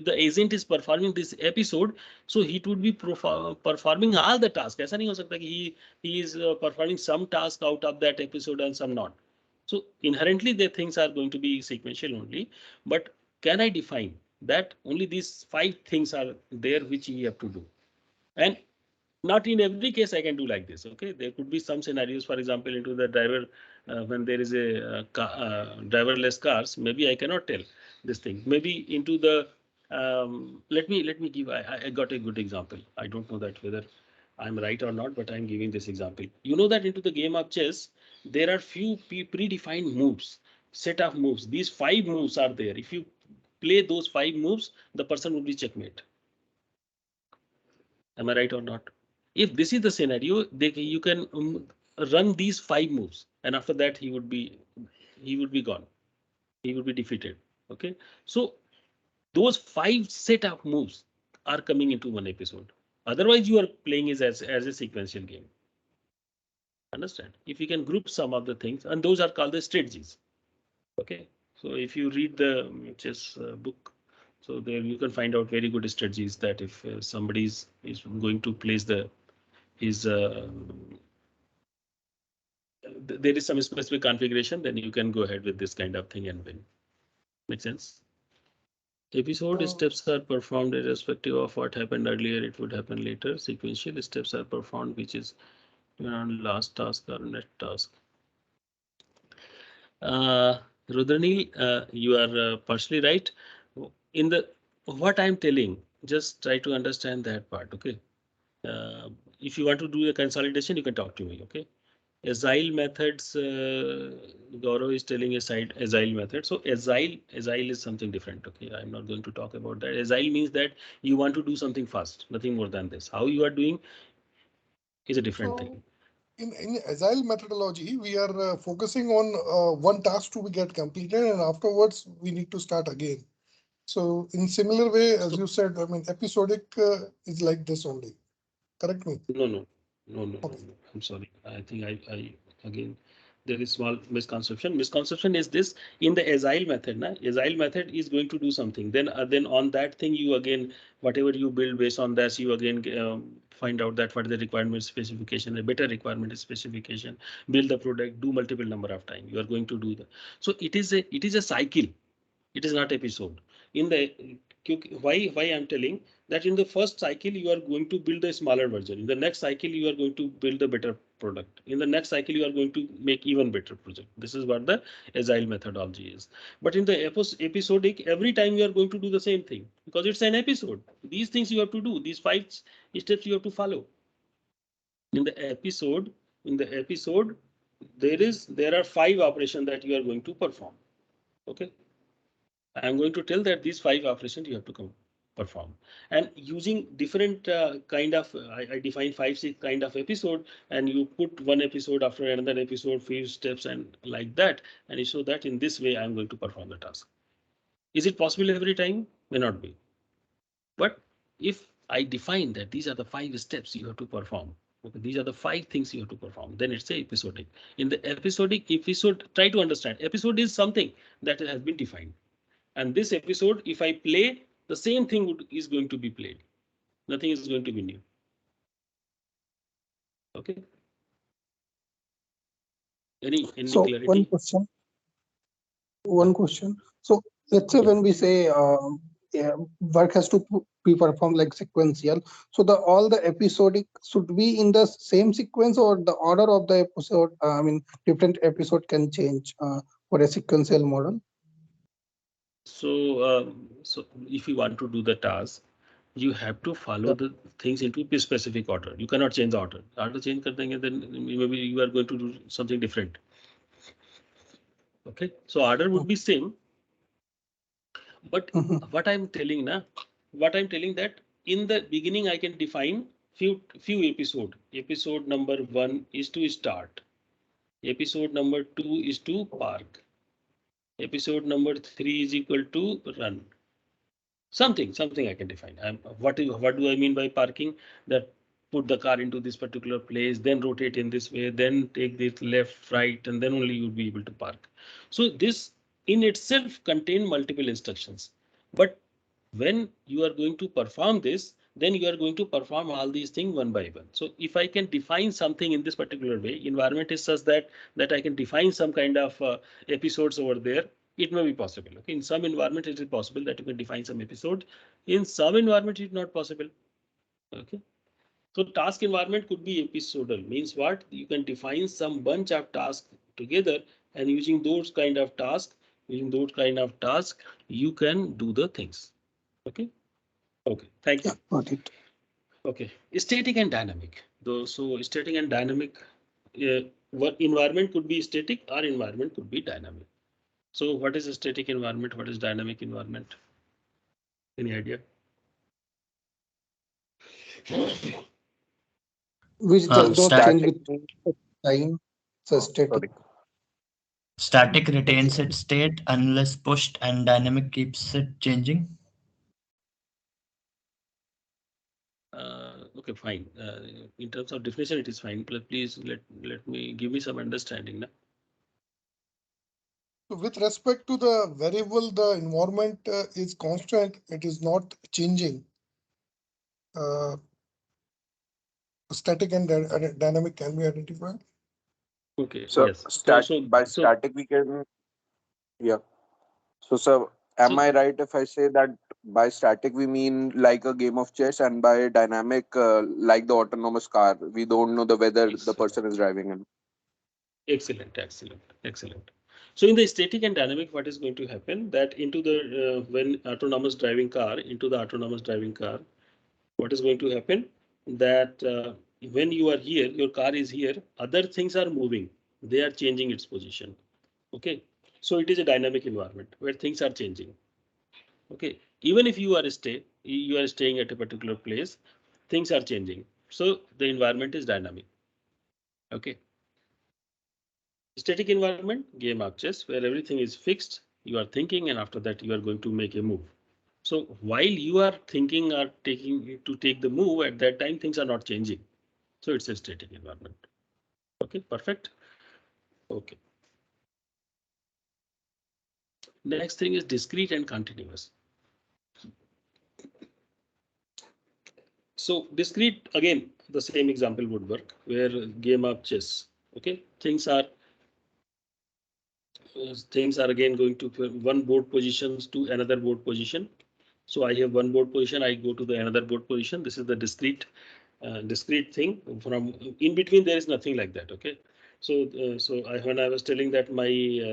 the agent is performing this episode, so he would be performing all the tasks. ऐसा नहीं हो सकता कि he is performing some task out of that episode and some not. So inherently the things are going to be sequential only, but can I define that only these 5 things are there which you have to do? And not in every case I can do like this. Okay, there could be some scenarios, for example, into the driver, when there is a driverless cars, maybe I cannot tell this thing. Maybe into the let me give, I got a good example. I don't know that whether I'm right or not, but I'm giving this example. You know that into the game of chess, there are few predefined moves, set of moves. These 5 moves are there. If you play those 5 moves, the person would be checkmate. Am I right or not? If this is the scenario, you can run these 5 moves, and after that he would be gone. He would be defeated. Okay, so those 5 set of moves are coming into one episode. Otherwise, you are playing is as a sequential game. Understand? If you can group some of the things, and those are called the strategies. Okay, so if you read the chess book, so there you can find out very good strategies that if somebody is going to place his there is some specific configuration, then you can go ahead with this kind of thing and win. Make sense? Episode steps are performed irrespective of what happened earlier, it would happen later. Sequential steps are performed, which is last task or next task. Rudranil, you are partially right. In the what I'm telling, just try to understand that part. Okay. If you want to do a consolidation, you can talk to me. Okay. Agile methods, Gaurav is telling a side agile method. So agile is something different. Okay, I'm not going to talk about that. Agile means that you want to do something fast, nothing more than this. How you are doing is a different thing. In agile methodology, we are focusing on one task to get completed, and afterwards we need to start again. So in similar way, as you said, I mean, episodic is like this only. Correct me? No. Okay. I'm sorry. I think I again there is small misconception. Misconception is this: in the agile method, agile method is going to do something. Then on that thing you again whatever you build based on that you again find out that what is the requirement specification, a better requirement specification, build the product, do multiple number of time. You are going to do that. So it is a cycle. It is not episode. In the why I'm telling that in the first cycle you are going to build a smaller version. In the next cycle you are going to build a better product. In the next cycle you are going to make even better project. This is what the agile methodology is. But in the episodic, every time you are going to do the same thing because it's an episode. These things you have to do. These 5 steps you have to follow. In the episode, there are 5 operations that you are going to perform. Okay. I'm going to tell that these 5 operations you have to perform, and using different kind of I define 5-6 kind of episode, and you put one episode after another episode, few steps and like that, and you show that in this way I'm going to perform the task. Is it possible every time? May not be. But if I define that these are the 5 steps you have to perform. Okay, these are the 5 things you have to perform. Then it's a episodic. In the episodic episode, try to understand. Episode is something that has been defined. And this episode, if I play, the same thing is going to be played. Nothing is going to be new. Okay. Any So clarity? one question. So let's say when we say yeah, work has to be performed like sequential. So the all the episodic should be in the same sequence, or the order of the episode. I mean, different episode can change for a sequential model. So if you want to do the task, you have to follow the things into a specific order. You cannot change the order. Order change kar denge, then maybe you are going to do something different. Okay, so order would be same, but what I'm telling that in the beginning I can define few episode. Episode number 1 is to start. Episode number 2 is to park. Episode number 3 is equal to run. Something I can define. What do I mean by parking? That put the car into this particular place, then rotate in this way, then take this left, right, and then only you'll be able to park. So this in itself contain multiple instructions. But when you are going to perform this, then you are going to perform all these things one by one. So if I can define something in this particular way, environment is such that I can define some kind of episodes over there. It may be possible. Okay, in some environment it is possible that you can define some episode. In some environment it is not possible. Okay, so task environment could be episodal. Means what? You can define some bunch of tasks together, and using those kind of tasks, you can do the things. Okay. Okay, thank you. Got it. Okay, static and dynamic. Though, so static and dynamic, what environment could be static or environment could be dynamic. So what is a static environment? What is dynamic environment? Any idea? Which does not change Static. with time. So static. Sorry. Static retains its state unless pushed, and dynamic keeps it changing. Okay, fine. In terms of definition, it is fine. But please let me give me some understanding now. With respect to the variable, the environment is constant. It is not changing. Static and dynamic can be identified. Okay. So Yes. by static we can, yeah. So sir, am I right if I say that by static we mean like a game of chess, and by dynamic like the autonomous car? We don't know whether the person is driving in. Excellent, excellent, excellent. So in the static and dynamic, what is going to happen that into the when autonomous driving car into the autonomous driving car, what is going to happen that when you are here, your car is here, other things are moving, they are changing its position. Okay, so it is a dynamic environment where things are changing. Okay, even if you are staying at a particular place, things are changing. So the environment is dynamic. Okay. Static environment, game of chess, where everything is fixed, you are thinking, and after that you are going to make a move. So while you are thinking or take the move, at that time things are not changing. So it's a static environment. Okay, perfect. Okay. Next thing is discrete and continuous. So discrete, again, the same example would work where game of chess. Okay, things are again going to one board positions to another board position. So I have one board position, I go to the another board position. This is the discrete thing. From in between there is nothing like that. Okay, so when I was telling that my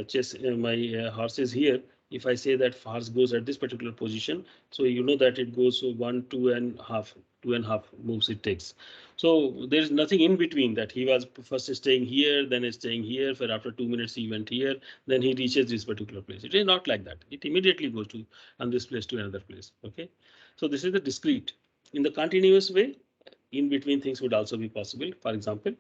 horse is here, if I say that horse goes at this particular position, so you know that it goes so 1, 2.5 moves it takes. So there is nothing in between that he was first staying here, then staying here. For after 2 minutes he went here, then he reaches this particular place. It is not like that. It immediately goes to on this place to another place. Okay, so this is the discrete. In the continuous way, in between things would also be possible. For example,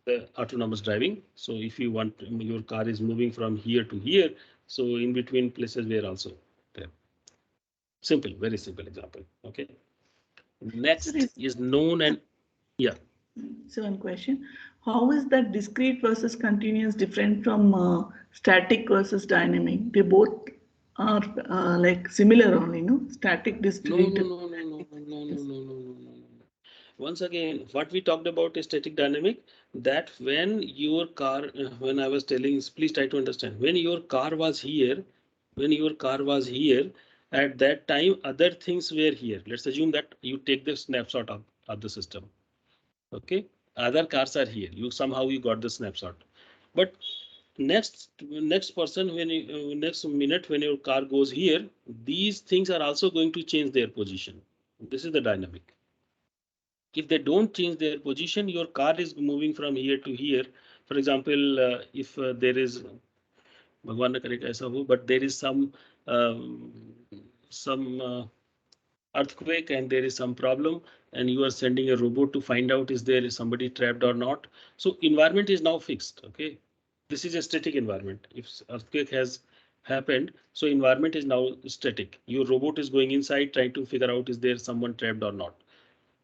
the autonomous driving. So if you want your car is moving from here to here, so in between places were also there. Simple, very simple example. Okay. Next is known and yeah. So one question, how is that discrete versus continuous different from static versus dynamic? They both are like similar only, no? Static, discrete. No. Once again, what we talked about is static dynamic, that when your car, when I was telling, please try to understand, when your car was here, at that time, other things were here. Let's assume that you take the snapshot of the system. Okay. Other cars are here. You got the snapshot. But next person, when next minute when your car goes here, these things are also going to change their position. This is the dynamic. If they don't change their position, your car is moving from here to here. For example, if there is Bhagwan na kare kaisa ho, but there is some earthquake and there is some problem, and you are sending a robot to find out is there is somebody trapped or not. So environment is now fixed. Okay, this is a static environment. If earthquake has happened, so environment is now static. Your robot is going inside trying to figure out is there someone trapped or not.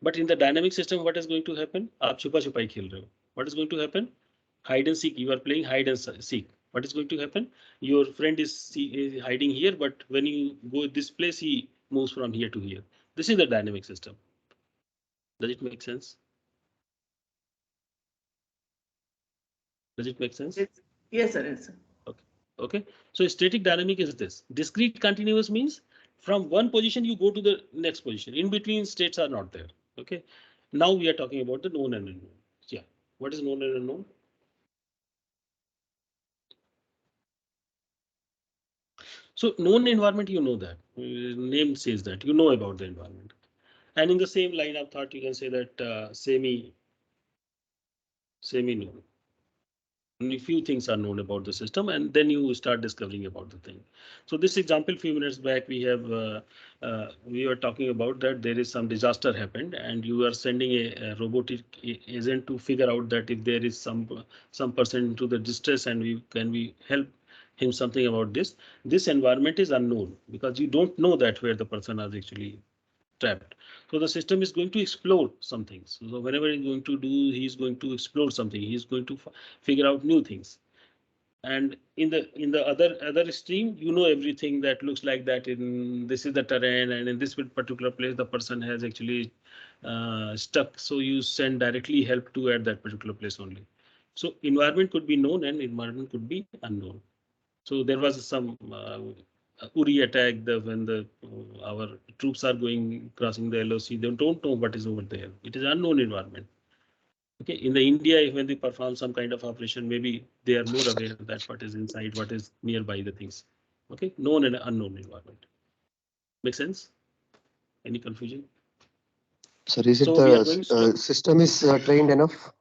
But in the dynamic system, what is going to happen? आप छुपा छुपाई खेल रहे हो. What is going to happen? Hide and seek. You are playing hide and seek. What is going to happen? Your friend is hiding here, but when you go this place, he moves from here to here. This is the dynamic system. Does it make sense? Does it make sense? Yes, sir. Yes, sir. Okay. So static dynamic is this. Discrete continuous means from one position you go to the next position. In between states are not there. Okay. Now we are talking about the known and unknown. Yeah. What is known and unknown? So known environment, you know that. Name says that. You know about the environment. And in the same line of thought, you can say that semi-known. Only few things are known about the system, and then you start discovering about the thing. So this example, few minutes back, we were talking about that there is some disaster happened, and you are sending a robotic agent to figure out that if there is some person into the distress, and we help him something about this. This environment is unknown because you don't know that where the person is actually trapped. So the system is going to explore some things. So whenever he's going to do, he's going to explore something. He's going to figure out new things. And in the other stream, you know everything that looks like that. In this is the terrain, and in this particular place, the person has actually stuck. So you send directly help to at that particular place only. So environment could be known and environment could be unknown. So there was some Uri attack when our troops are going crossing the LOC. They don't know what is over there. It is unknown environment. Okay, in the India, when they perform some kind of operation, maybe they are more aware that what is inside, what is nearby the things. Okay, known and unknown environment. Make sense? Any confusion? Sir, is it So we are going the system is trained enough?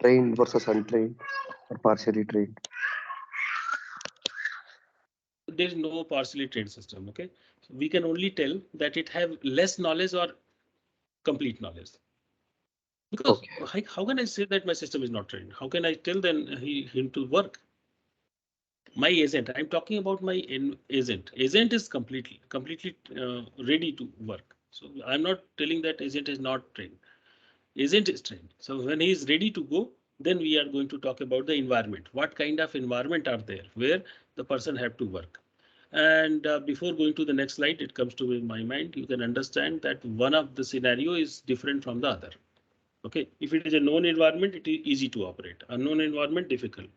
Trained versus untrained or partially trained? There is no partially trained system. Okay, we can only tell that it have less knowledge or complete knowledge. Because how can I say that my system is not trained? How can I tell then him to work? My agent, I'm talking about my agent. Agent is completely ready to work. So I'm not telling that agent is not trained. Agent is trained. So when he is ready to go, then we are going to talk about the environment. What kind of environment are there where the person have to work? And before going to the next slide, it comes to my mind. You can understand that one of the scenario is different from the other. Okay, if it is a known environment, it is easy to operate. Unknown environment, difficult.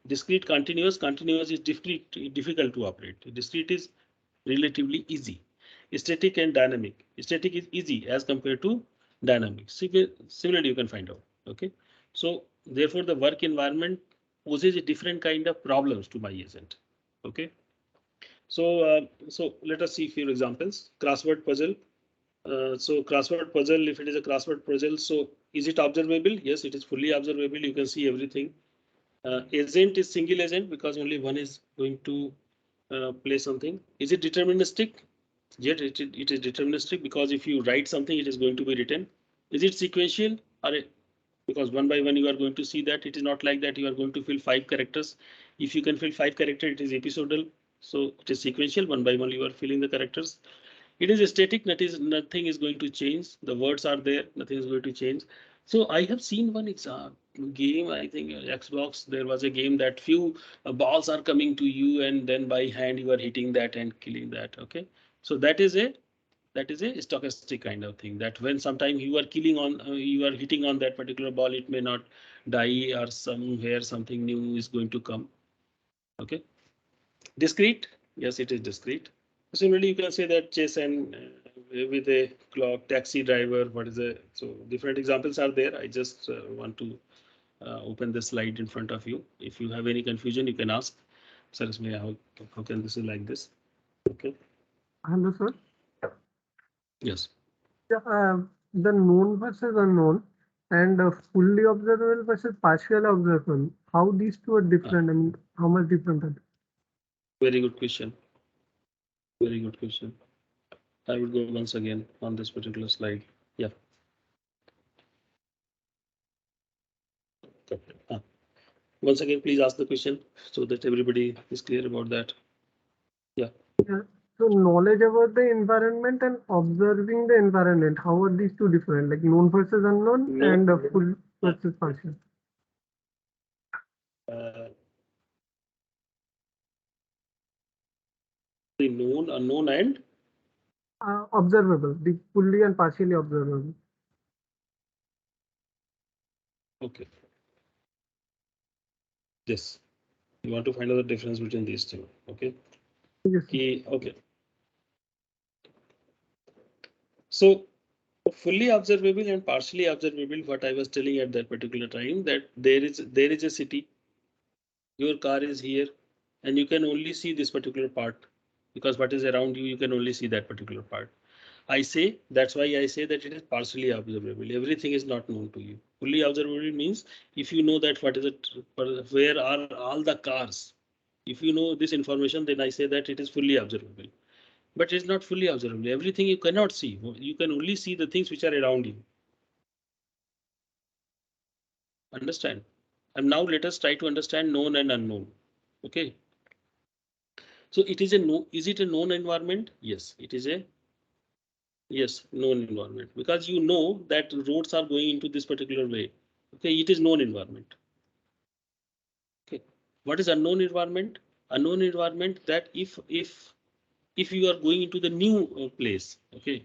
Discrete continuous is difficult to operate. Discrete is relatively easy. Static and dynamic. Static is easy as compared to dynamic. Similarly, you can find out. Okay, so therefore the work environment poses a different kind of problems to my agent. Okay, so let us see few examples. Crossword puzzle. So crossword puzzle, if it is a crossword puzzle, so is it observable? Yes, it is fully observable. You can see everything. Agent is single agent because only one is going to play something. Is it deterministic? Yet it is deterministic because if you write something, it is going to be written. Is it sequential? Because one by one you are going to see that it is not like that you are going to fill 5 characters. If you can fill 5 characters, it is episodal. So it is sequential. One by one you are filling the characters. It is static, nothing is going to change. The words are there, nothing is going to change. So I have seen one game, I think Xbox, there was a game that few balls are coming to you and then by hand you are hitting that and killing that. Okay. So that is a stochastic kind of thing, that when sometime you are killing on, you are hitting on that particular ball, it may not die or somewhere something new is going to come. Okay. Discrete, yes, it is discrete. Similarly, you can say that chess and with a clock, taxi driver, what is a, so different examples are there. I just want to open the slide in front of you. If you have any confusion, you can ask. Sir, how can this is like this? Okay. Hello, sir. Yes. Yeah, the known versus unknown and fully observable versus partially observable. How these two are different? I mean, how much different are they? Very good question. Very good question. I will go once again on this particular slide. Yeah. Once again, please ask the question so that everybody is clear about that. Yeah. Yeah. So knowledge about the environment and observing the environment, how are these two different? Like known versus unknown and full versus partial. The known, unknown, and Observable, the fully and partially observable. okay. Yes. You want to find out the difference between these two. Okay. Yes. Okay. So fully observable and partially observable, what I was telling at that particular time, that there is a city, your car is here, and you can only see this particular part, because what is around you, you can only see that particular part. That's why I say that it is partially observable. Everything is not known to you. Fully observable means if you know that what is it, where are all the cars. If you know this information, then I say that it is fully observable. But it's not fully observable. Everything you cannot see. You can only see the things which are around you. Understand? And now let us try to understand known and unknown. Okay. So it is is it a known environment? Yes, it is a known environment, because you know that roads are going into this particular way. Okay, it is known environment. Okay, what is unknown environment? Unknown environment, that if you are going into the new place, okay,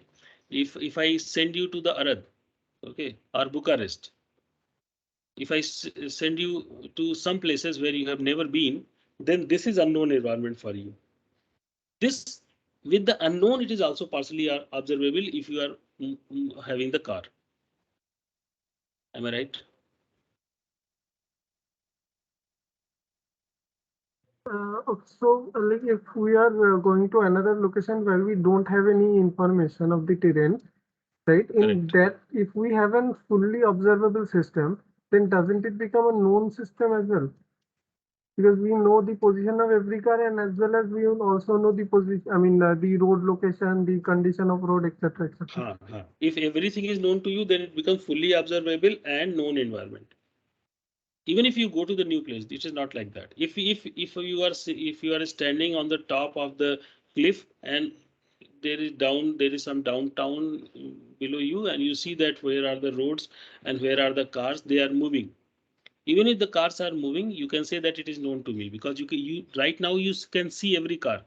if I send you to the Arad, okay, or Bucharest, if I send you to some places where you have never been, then this is unknown environment for you. This, with the unknown, it is also partially observable if you are having the car. Am I right? So, like if we are going to another location where we don't have any information of the terrain, right? In that, if we have a fully observable system, then doesn't it become a known system as well? Because we know the position of every car, and as well as we will also know the position, I mean, the road location, the condition of road, etc., etc. If everything is known to you, then it becomes fully observable and known environment. Even if you go to the new place, it is not like that. If you are standing on the top of the cliff and there is some downtown below you, and you see that where are the roads and where are the cars, they are moving. Even if the cars are moving, you can say that it is known to me, because you right now you can see every car.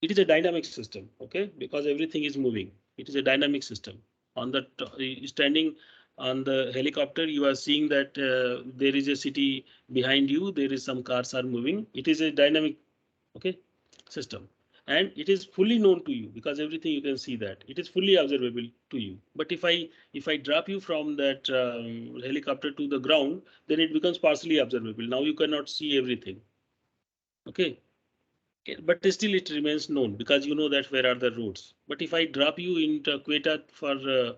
It is a dynamic system, okay, because everything is moving. It is a dynamic system. On the standing on the helicopter, you are seeing that there is a city behind you, there is some cars are moving. It is a dynamic, okay, system, and it is fully known to you, because everything you can see that it is fully observable to you. But if I drop you from that helicopter to the ground, then it becomes partially observable. Now you cannot see everything, okay. But still it remains known, because you know that where are the roads. But if I drop you into Quetta for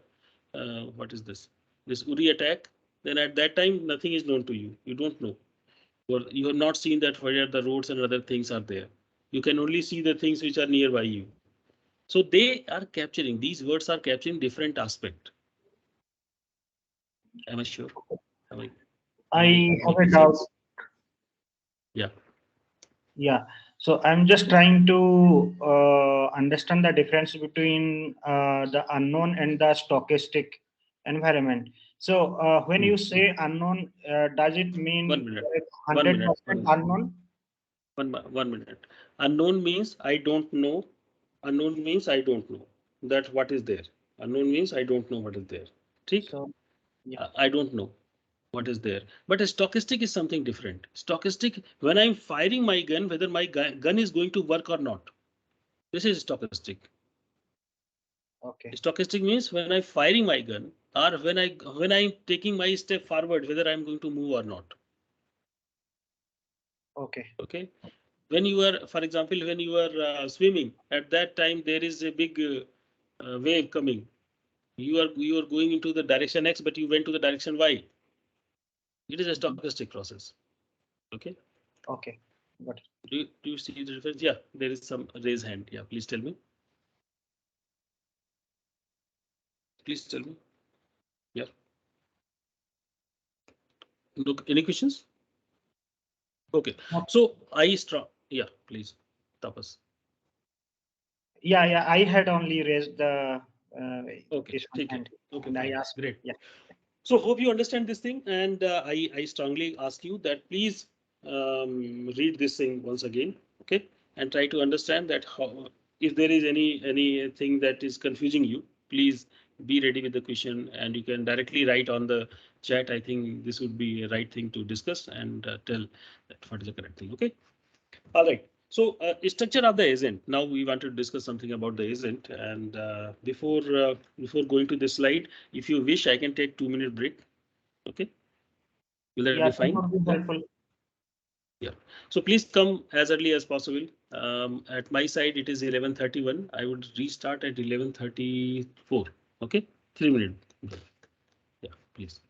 what is this Uri attack, then at that time nothing is known to you. You don't know, or you have not seen that where the roads and other things are there. You can only see the things which are nearby you. So they are capturing, these words are capturing different aspect. Am I sure? I have a doubt. Yeah. Yeah. So I'm just trying to understand the difference between the unknown and the stochastic environment. So when you say unknown, does it mean 1 minute. 100% unknown? 1 minute. Unknown means I don't know. Unknown means I don't know that what is there. Unknown means I don't know what is there. ठीक? So, yeah. I don't know what is there. But a stochastic is something different. Stochastic, when I'm firing my gun, whether my gun is going to work or not. This is stochastic. Okay. Stochastic means when I'm firing my gun or when I'm taking my step forward, whether I'm going to move or not. Okay. Okay. When you are, for example, when you are swimming, at that time there is a big wave coming. You are going into the direction X, but you went to the direction Y. It is a stochastic process. Okay. Okay. Got it. Do you see the difference? Yeah, there is some raise hand. Yeah, please tell me. Please tell me. Yeah. Look, any questions? Okay. So I strong. Yeah, please. Tapas. Yeah, I had only raised the Okay. this one hand, Okay. and I Fine. asked. Great. Yeah. So hope you understand this thing, and I strongly ask you that please read this thing once again, okay, and try to understand that how, if there is anything that is confusing you, please be ready with the question, and you can directly write on the chat. I think this would be a right thing to discuss and tell that what is the correct thing. Okay. All right. So structure of the agent. Now we want to discuss something about the agent. And before going to this slide, if you wish, I can take 2 minute break. Okay. Will that Yeah, be that fine? would be helpful. Yeah. So please come as early as possible. At my side, it is 11:31. I would restart at 11:34. Okay. 3 minutes. Yeah. Please.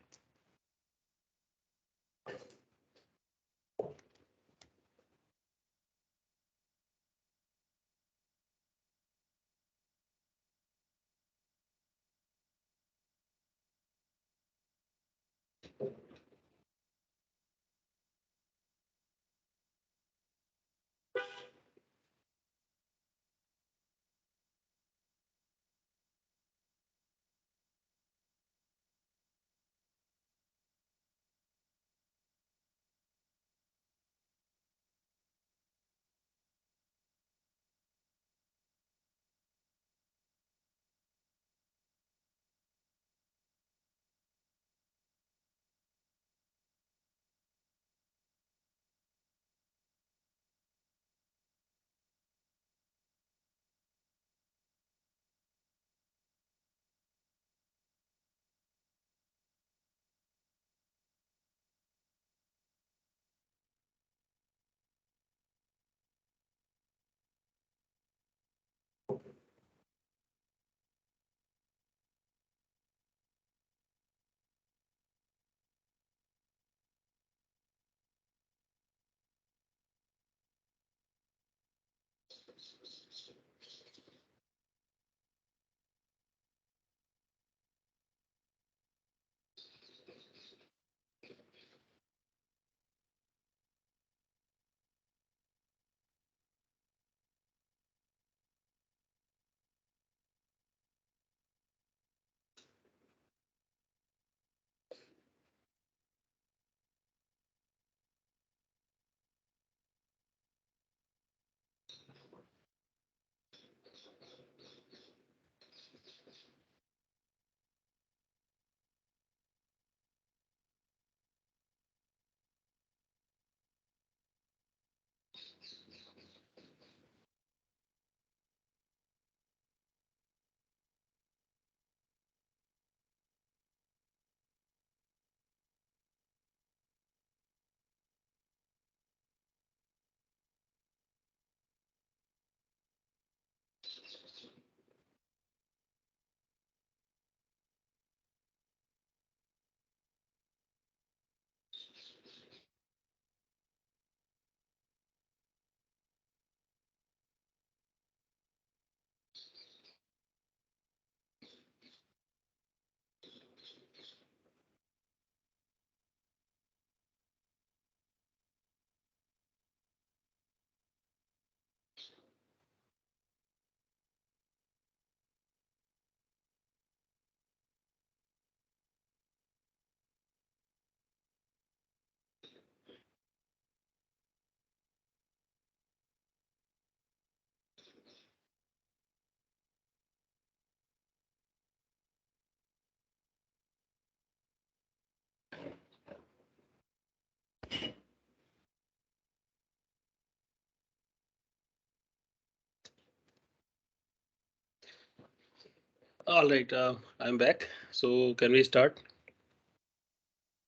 All right, I'm back. So can we start?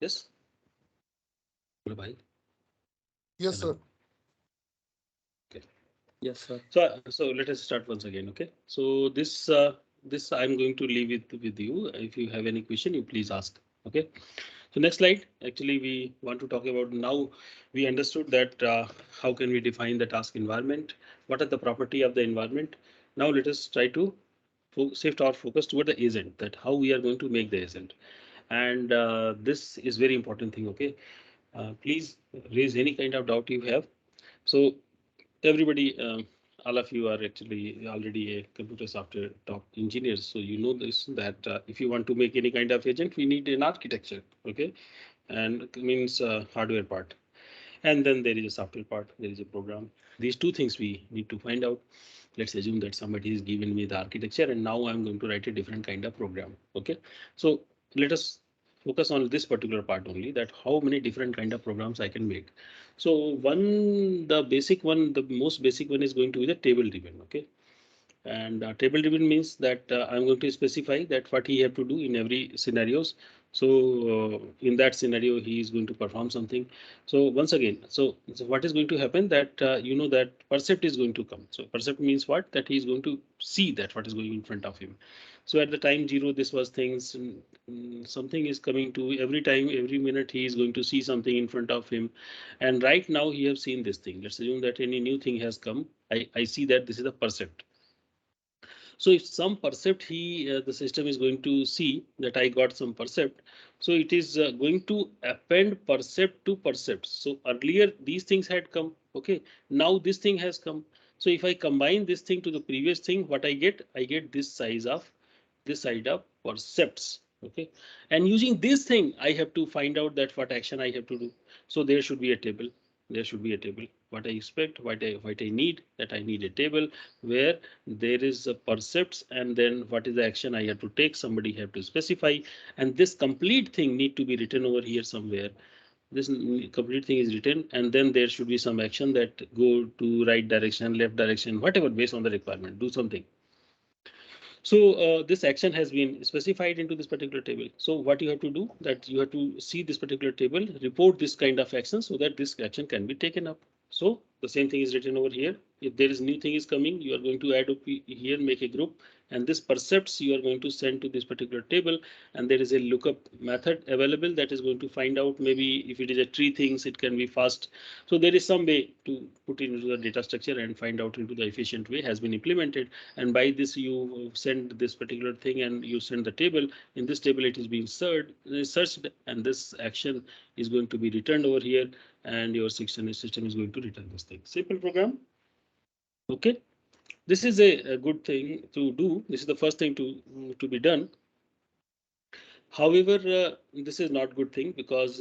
Yes. Bye. Yes, sir. Okay. Yes, sir. So let us start once again. Okay. So this I'm going to leave it with you. If you have any question, you please ask. Okay. So next slide. Actually, we want to talk about now. We understood that how can we define the task environment? What are the property of the environment? Now let us try to shift our focus toward the agent. That how we are going to make the agent, and this is very important thing. Okay. Please raise any kind of doubt you have. So everybody, all of you are actually already a computer software top engineers, so you know this that if you want to make any kind of agent, we need an architecture, okay, and it means hardware part, and then there is a software part, there is a program. These two things we need to find out. Let's assume that somebody is given me the architecture, and now I'm going to write a different kind of program. Okay, so let us focus on this particular part only, that how many different kind of programs I can make. So the most basic one is going to be the table driven. Okay, and table driven means that I'm going to specify that what he have to do in every scenarios. So in that scenario he is going to perform something. So once again, so what is going to happen, that you know that percept is going to come. So percept means what, that he is going to see that what is going in front of him. So at the time zero this was things, something is coming to every time, every minute he is going to see something in front of him, and right now he have seen this thing. Let's assume that any new thing has come. I see that this is the percept. So if some percept the system is going to see that I got some percept, so it is going to append percept to percept. So earlier these things had come, okay. Now this thing has come. So if I combine this thing to the previous thing, what I get this side of percepts, okay. And using this thing, I have to find out that what action I have to do. So there should be a table. There should be a table. What I expect, what I need, that I need a table where there is a percepts, and then what is the action I have to take, somebody have to specify, and this complete thing need to be written over here somewhere. This complete thing is written, and then there should be some action that go to right direction, left direction, whatever, based on the requirement, do something. So this action has been specified into this particular table. So what you have to do, that you have to see this particular table, report this kind of action so that this action can be taken up. So the same thing is written over here. If there is new thing is coming, you are going to add up here, make a group, and this percepts you are going to send to this particular table, and there is a lookup method available that is going to find out, maybe if it is a tree things, it can be fast. So there is some way to put it into the data structure and find out into the efficient way has been implemented, and by this you send this particular thing and you send the table. In this table it is being searched, and this action is going to be returned over here, and your system is going to return this thing. Simple program. Okay, this is a good thing to do. This is the first thing to be done. However, this is not good thing because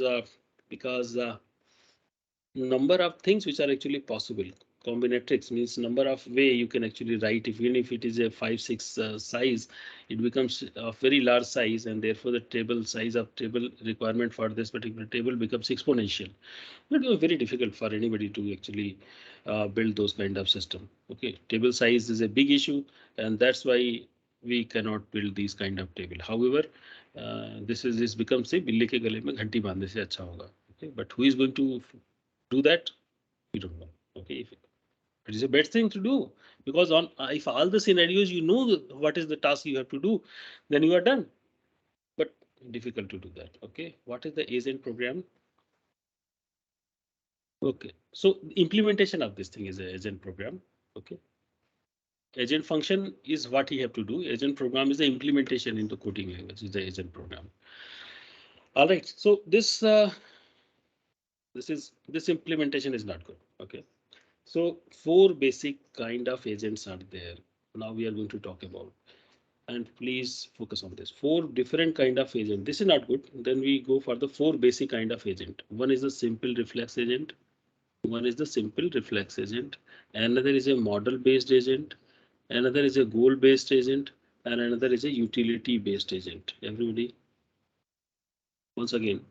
number of things which are actually possible. Combinatorics means number of way you can actually write. If even if it is a 5-6 size, it becomes a very large size, and therefore the table size of table requirement for this particular table becomes exponential. It was very difficult for anybody to actually build those kind of system. Okay, table size is a big issue, and that's why we cannot build these kind of table. However, this becomes a बिल्ली के गले में घंटी बांधने से अच्छा होगा. Okay, but who is going to do that? We don't know. Okay, if it is a best thing to do, because on if all the scenarios you know what is the task you have to do, then you are done. But difficult to do that. Okay, what is the agent program? Okay, so implementation of this thing is a agent program. Okay, agent function is what you have to do. Agent program is the implementation into coding language, is the agent program. All right, so this implementation is not good. Okay, so four basic kind of agents are there. Now we are going to talk about, and please focus on this. Four different kind of agent. This is not good. Then we go for the four basic kind of agent. One is the simple reflex agent. One is the simple reflex agent. Another is a model based agent. Another is a goal based agent, and another is a utility based agent. Everybody, once again,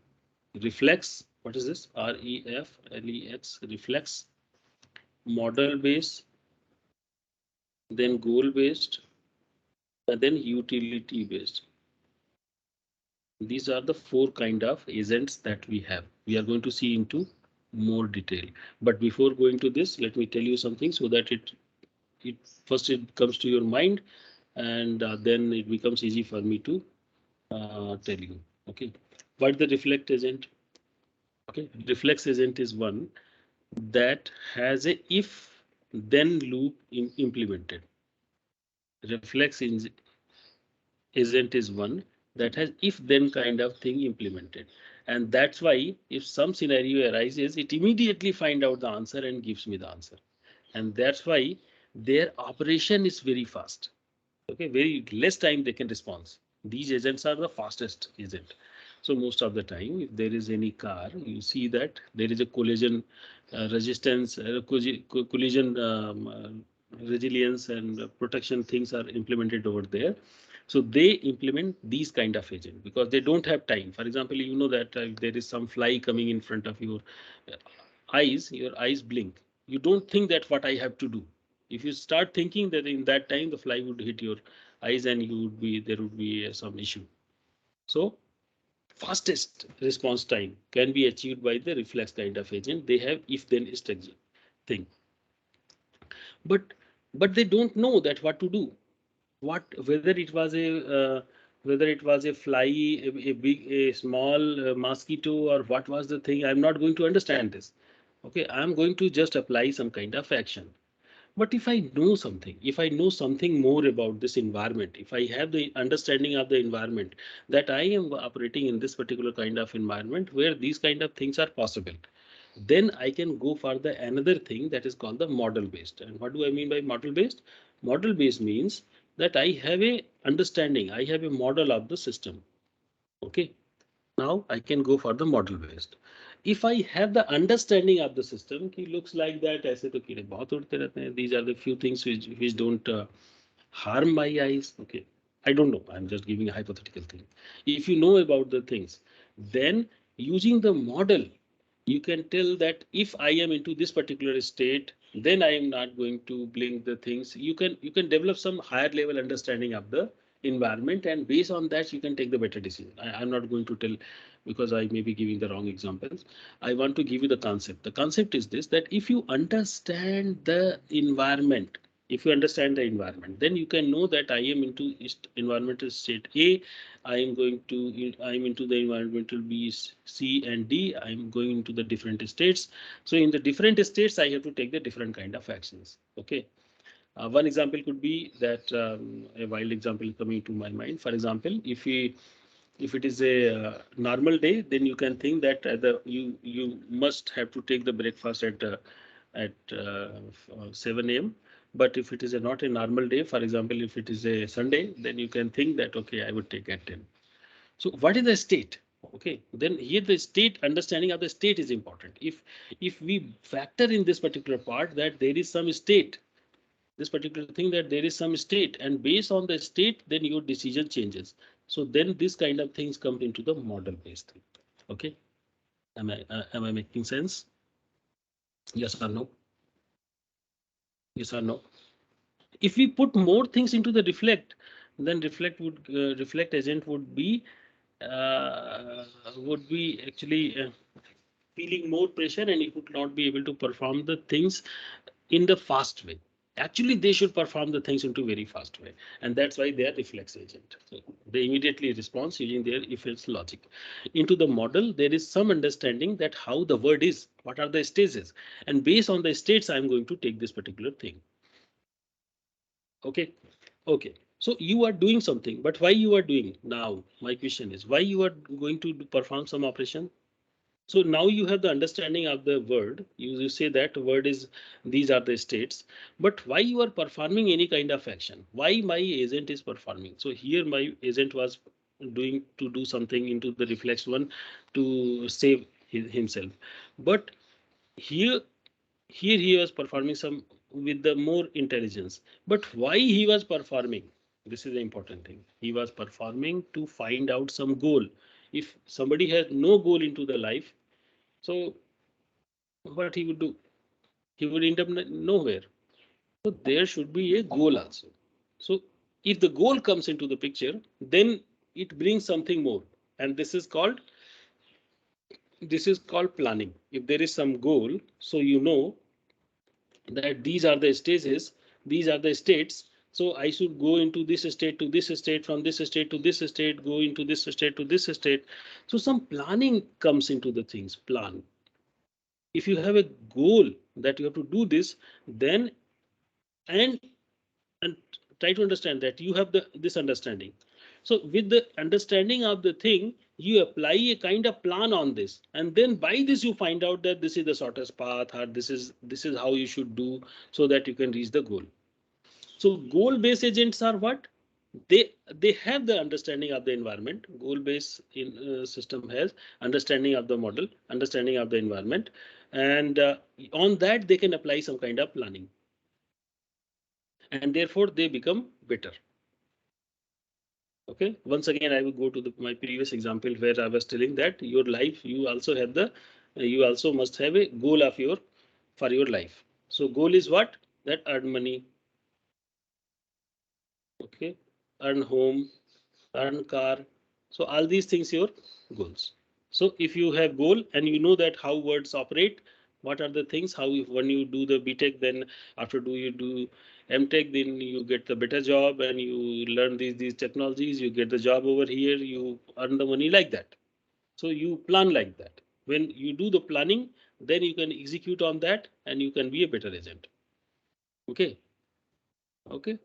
reflex. What is this? REFLEX. Reflex. Model based, then goal based, and then utility based. These are the four kind of agents that we have. We are going to see into more detail. But before going to this, let me tell you something so that it first it comes to your mind, and then it becomes easy for me to tell you. Okay, what the reflect agent? Okay, reflex agent is one that has a if then loop implemented. Reflex agent is one that has if then kind of thing implemented, and that's why if some scenario arises, it immediately find out the answer and gives me the answer, and that's why their operation is very fast. Okay, very less time they can respond. These agents are the fastest agent. So most of the time, if there is any car, you see that there is a collision resistance, collision resilience and protection things are implemented over there. So they implement these kind of agent because they don't have time. For example, you know that if there is some fly coming in front of uh, your eyes blink. You don't think that what I have to do. If you start thinking that in that time the fly would hit your eyes and you would be there would be some issue. So fastest response time can be achieved by the reflex kind of agent. They have if then strategy thing, but they don't know that what to do. What whether it was a whether it was a fly, a big, a small mosquito, or what was the thing. I'm not going to understand this. Okay, I'm going to just apply some kind of action. But if I know something, if I know something more about this environment, if I have the understanding of the environment, that I am operating in this particular kind of environment where these kind of things are possible, then I can go for the another thing that is called the model based. And what do I mean by model based? Model based means that I have a understanding, I have a model of the system. Okay, now I can go for the model based. If I have the understanding of the system, कि looks like that ऐसे तो कीड़े बहुत उड़ते रहते हैं. These are the few things which don't harm my eyes. Okay, I don't know. I'm just giving a hypothetical thing. If you know about the things, then using the model, you can tell that if I am into this particular state, then I am not going to blink the things. You can develop some higher level understanding of the environment, and based on that you can take the better decision. I'm not going to tell because I may be giving the wrong examples. I want to give you the concept. The concept is this, that if you understand the environment, if you understand the environment, then you can know that I am into environmental state A, I am going to, I am into the environmental B, C and D, I am going into the different states. So in the different states, I have to take the different kind of actions. Okay. One example could be that a wild example coming to my mind. For example, if it is a normal day, then you can think that you must have to take the breakfast at 7 a.m. But if it is not a normal day, for example, if it is a Sunday, then you can think that okay, I would take at 10. So what is the state? Okay, then here the state, understanding of the state is important. If we factor in this particular part that there is some state, this particular thing that there is some state, and based on the state, then your decision changes. So then this kind of things come into the model based thing. Okay, am I making sense? Yes or no? Yes or no? If we put more things into the reflect, then reflect agent would be actually feeling more pressure, and it would not be able to perform the things in the fast way. Actually, they should perform the things into very fast way, and that's why they are reflex agent. So they immediately respond using their if else logic. Into the model, there is some understanding that how the word is, what are the stages, and based on the states, I'm going to take this particular thing. Okay, okay. So you are doing something, but why you are doing now? My question is why you are going to perform some operation. So now you have the understanding of the word. You say that word is these are the states, but why you are performing any kind of action? Why my agent is performing? So here my agent was doing to do something into the reflex one to save himself, but here he was performing some with the more intelligence. But why he was performing? This is the important thing. He was performing to find out some goal. If somebody has no goal into the life, so what he would do? He would end up nowhere. So there should be a goal also. So If the goal comes into the picture, then it brings something more, and this is called planning. If there is some goal, so you know that these are the stages, these are the states. So I should go into this state to this state, from this state to this state, go into this state to this state. So some planning comes into the things. Plan. If you have a goal that you have to do this, then and and try to understand that you have this understanding. So with the understanding of the thing, you apply a kind of plan on this, and then by this you find out that this is the shortest path, or this is how you should do, so that you can reach the goal. So goal based agents are what? They have the understanding of the environment. Goal based system has understanding of the model, understanding of the environment, and on that they can apply some kind of planning, and therefore they become better. Okay, once again I will go to my previous example where I was telling that your life, you also have you also must have a goal of for your life. So goal is what? That earn money, okay, earn home, earn car. So all these things your goals. So if you have goal and you know that how words operate, what are the things, how when you do the BTech, then after you do MTech, then you get the better job and you learn these technologies, you get the job over here, you earn the money like that. So you plan like that. When you do the planning, then you can execute on that and you can be a better agent. Okay. Okay.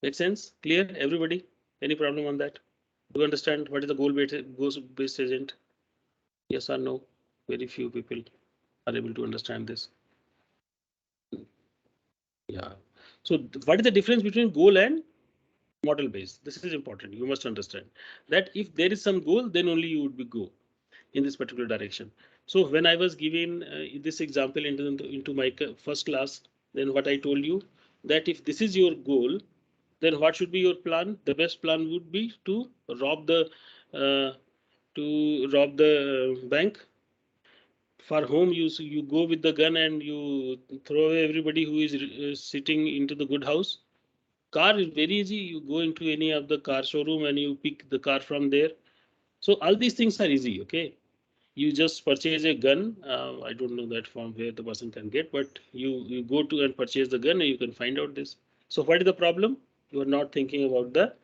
Make sense? Clear? Everybody? Any problem on that? Do you understand what is the goal-based agent? Yes or no? Very few people are able to understand this. Yeah. So what is the difference between goal and model based? This is important. You must understand that if there is some goal, then only you would be go in this particular direction. So when I was giving this example into my first class, then what I told you that if this is your goal, then what should be your plan? The best plan would be to rob the uh, bank. For home use, you go with the gun and you throw away everybody who is sitting into the good house. Car is very easy. You go into any of the car showroom and you pick the car from there. So all these things are easy. Okay, you just purchase a gun. I don't know that from where the person can get, but you go to and purchase the gun and you can find out this. So what is the problem? You are not thinking about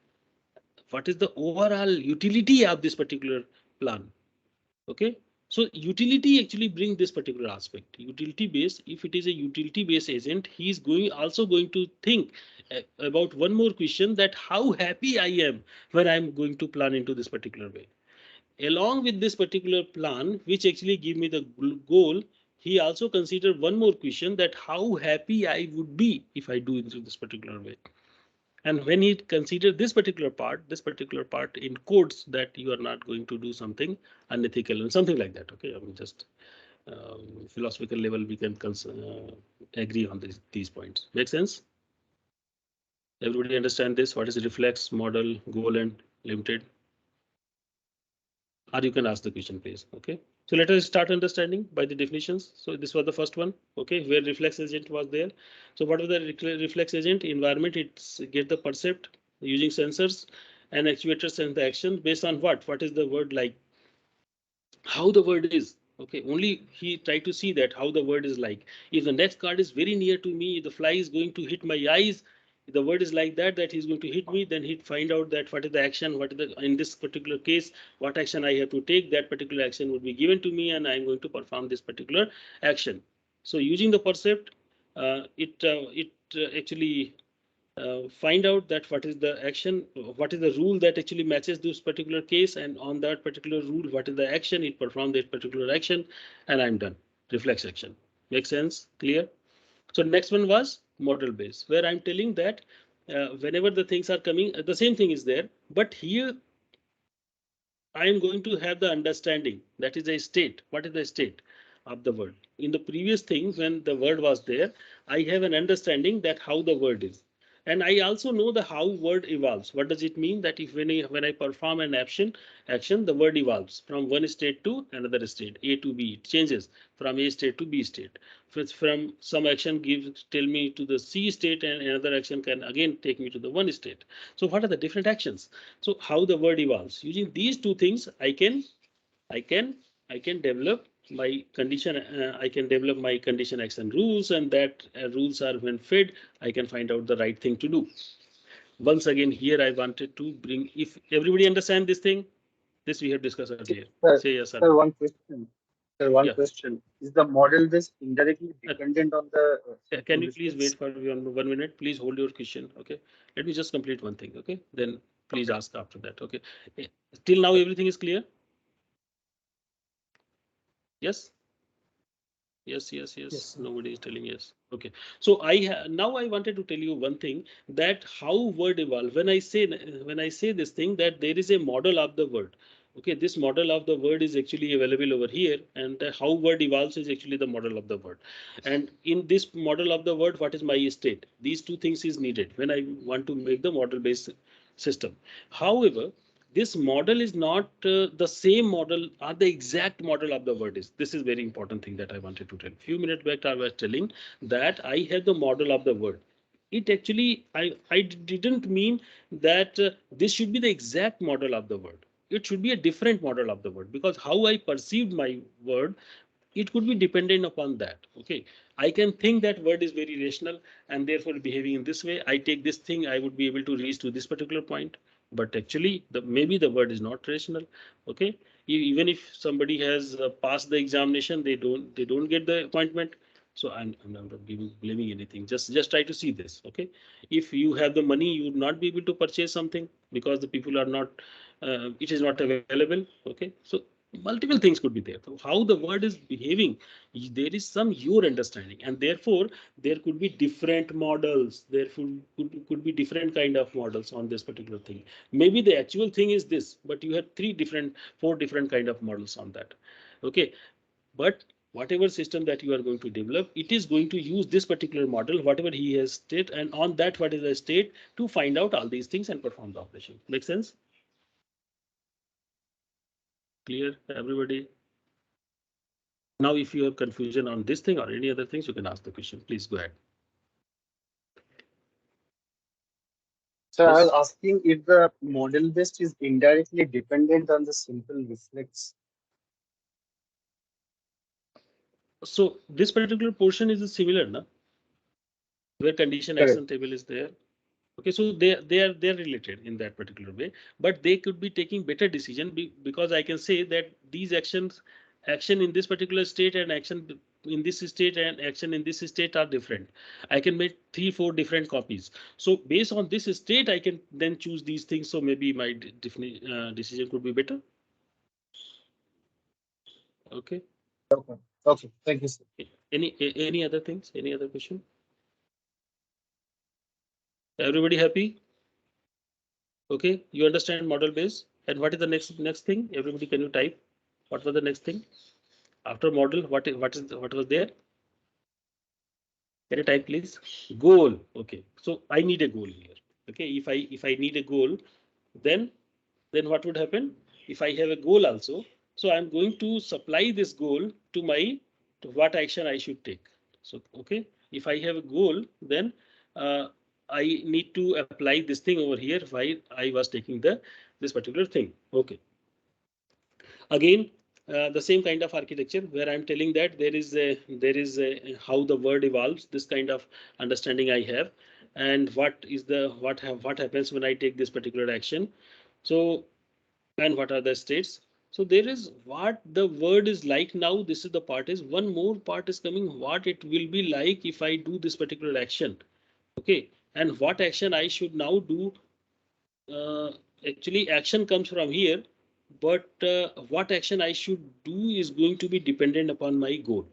what is the overall utility of this particular plan. Okay, so utility actually bring this particular aspect. Utility based, if it is a utility based agent, he is also going to think about one more question, that how happy I am when I'm going to plan into this particular way. Along with this particular plan, which actually give me the goal, he also consider one more question, that how happy I would be if I do it in this particular way. And when he consider this particular part in codes, that you are not going to do something unethical and something like that. Okay, I mean just philosophical level we can agree on these points. Make sense? Everybody understand this? What is reflex, model, goal, and limited? Or you can ask the question, please. Okay. So let us start understanding by the definitions. So this was the first one. Okay, where reflex agent was there. So what was the reflex agent? Environment, it's get the percept using sensors and actuators sense the action based on what? What is the word like? How the word is. Okay, only he tried to see that how the word is like. If the next card is very near to me, the fly is going to hit my eyes. If the word is like that he's going to hit me, then he'd find out that what is the action, what is the, in this particular case, what action I have to take. That particular action would be given to me and I'm going to perform this particular action. So using the percept, it actually find out that what is the action, what is the rule that actually matches this particular case, and on that particular rule, what is the action, it perform that particular action, and I'm done. Reflex action. Make sense? Clear? So next one was model base, where I'm telling that whenever the things are coming, the same thing is there, but here I am going to have the understanding, that is a state. What is the state of the word? In the previous thing, when the word was there, I have an understanding that how the word is. And I also know the how word evolves. What does it mean? That if when I perform an action, the word evolves from one state to another state, A to B. It changes from A state to B state. If it's from some action tell me to the C state, and another action can again take me to the one state. So what are the different actions? So how the word evolves? Using these two things, I can I can develop my condition. I can develop my condition action rules, and that rules are when fed, I can find out the right thing to do. Once again, here I wanted to bring. If everybody understand this thing, this we have discussed earlier. Sir, Say yes or sir, no. one question. Sir, one Yeah. question. Is the model based indirectly dependent on the Can you please wait for 1 minute? Please hold your question. Okay. Let me just complete one thing. Okay. Then please ask after that. Okay. Till now everything is clear. Yes. Yes. Nobody is telling yes. Okay. So now I wanted to tell you one thing, that how word evolve. When I say this thing, that there is a model of the word. Okay, this model of the word is actually available over here, and how word evolves is actually the model of the word. And in this model of the word, what is my state? These two things is needed when I want to make the model based system. However, this model is not the same model or the exact model of the word is. This is very important thing that I wanted to tell. Few minutes back I was telling that I have the model of the word. It actually, I didn't mean that this should be the exact model of the word. It should be a different model of the word, because how I perceived my word, it could be dependent upon that. Okay, I can think that word is very rational and therefore behaving in this way. I take this thing, I would be able to reach to this particular point, but actually maybe the word is not rational. Okay, even if somebody has passed the examination, they don't get the appointment. So I'm not blaming anything. Just try to see this. Okay, if you have the money, you would not be able to purchase something because the people are not. It is not available. Okay, so multiple things could be there. So how the word is behaving, there is some your understanding, and therefore there could be different models. There could be different kind of models on this particular thing. Maybe the actual thing is this, but you have four different kind of models on that. Okay, but whatever system that you are going to develop, it is going to use this particular model, whatever he has state, and on that what is the state, to find out all these things and perform the operation. Make sense? Clear, everybody? Now, if you have confusion on this thing or any other things, you can ask the question. Please go ahead. So I was asking if the model based is indirectly dependent on the simple reflex. So this particular portion is similar, na? Where condition action table is there. Okay, so they're related in that particular way, but they could be taking better decision because I can say that these action in this particular state and action in this state and action in this state are different. I can make 3-4 different copies. So based on this state, I can then choose these things. So maybe my decision could be better. Okay. Okay. Thank you, sir. Any other things? Any other question? Everybody happy? Okay, you understand model base. And what is the next thing? Everybody, can you type? What was the next thing after model? What was there? Can you type, please? Goal. Okay, so I need a goal here. Okay, if I need a goal, then what would happen? If I have a goal also, so I'm going to supply this goal to what action I should take. So okay, if I have a goal, then I need to apply this thing over here while I was taking this particular thing. Okay. Again, the same kind of architecture where I'm telling that there is a how the word evolves. This kind of understanding I have, and what happens when I take this particular action. So, and what are the states? So there is what the word is like now. This is the part is one more part is coming. What it will be like if I do this particular action. Okay, and what action I should now do. Uh, Actually, action comes from here, but what action I should do is going to be dependent upon my goal.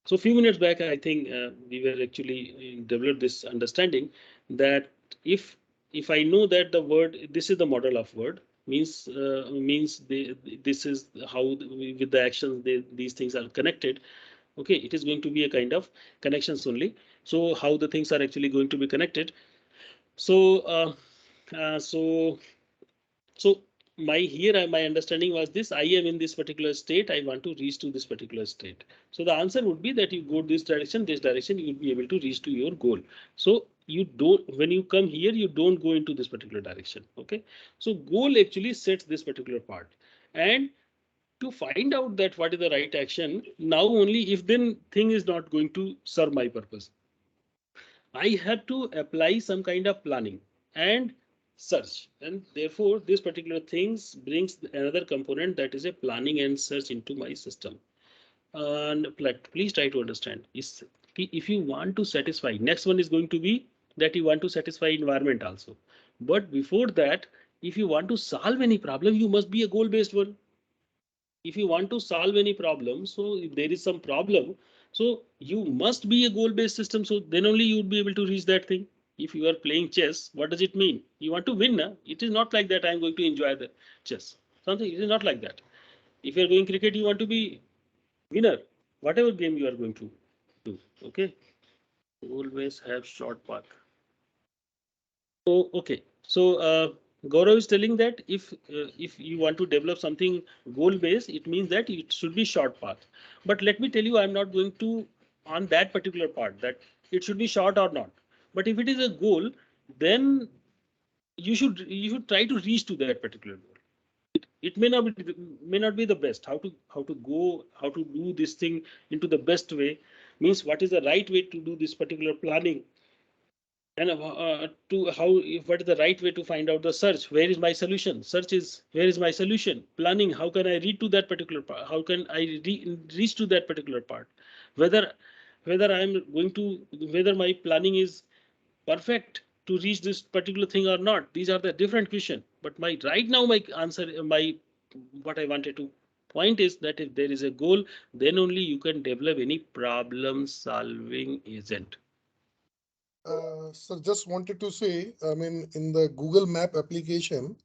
So a few minutes back, I think we were actually developed this understanding that if I know that the word, this is the model of word, means this is how with the actions these things are connected. Okay, it is going to be a kind of connections only. So how the things are actually going to be connected. So, so my understanding was this: I am in this particular state. I want to reach to this particular state. So the answer would be that you go this direction, you will be able to reach to your goal. So you don't, when you come here, you don't go into this particular direction. Okay. So goal actually sets this particular part. And to find out that what is the right action, now only if then thing is not going to serve my purpose, I have to apply some kind of planning and search. And therefore, this particular things brings another component, that is a planning and search into my system. And please try to understand is, if you want to satisfy, next one is going to be that you want to satisfy environment also. But before that, if you want to solve any problem, you must be a goal based one. If you want to solve any problem, so if there is some problem, so you must be a goal based system, so then only you would be able to reach that thing. If you are playing chess, what does it mean? You want to win, na? It is not like that I am going to enjoy the chess, something. It is not like that. If you are going cricket, you want to be winner, whatever game you are going to do. Okay, always have short path. So okay, so Gaurav is telling that if you want to develop something goal based, it means that it should be short path. But let me tell you, I'm not going to on that particular part that it should be short or not. But if it is a goal, then you should try to reach to that particular goal. It may not be the best. How to do this thing into the best way, means what is the right way to do this particular planning, and to how, what is the right way to find out the search, where is my solution, search is where is my solution, planning, how can I read to that particular part, how can I reach to that particular part, whether I'm going to, whether my planning is perfect to reach this particular thing or not. These are the different question. But my right now my answer, my what I wanted to point is that if there is a goal, then only you can develop any problem solving agent. So just wanted to say, I mean, in the Google Map application,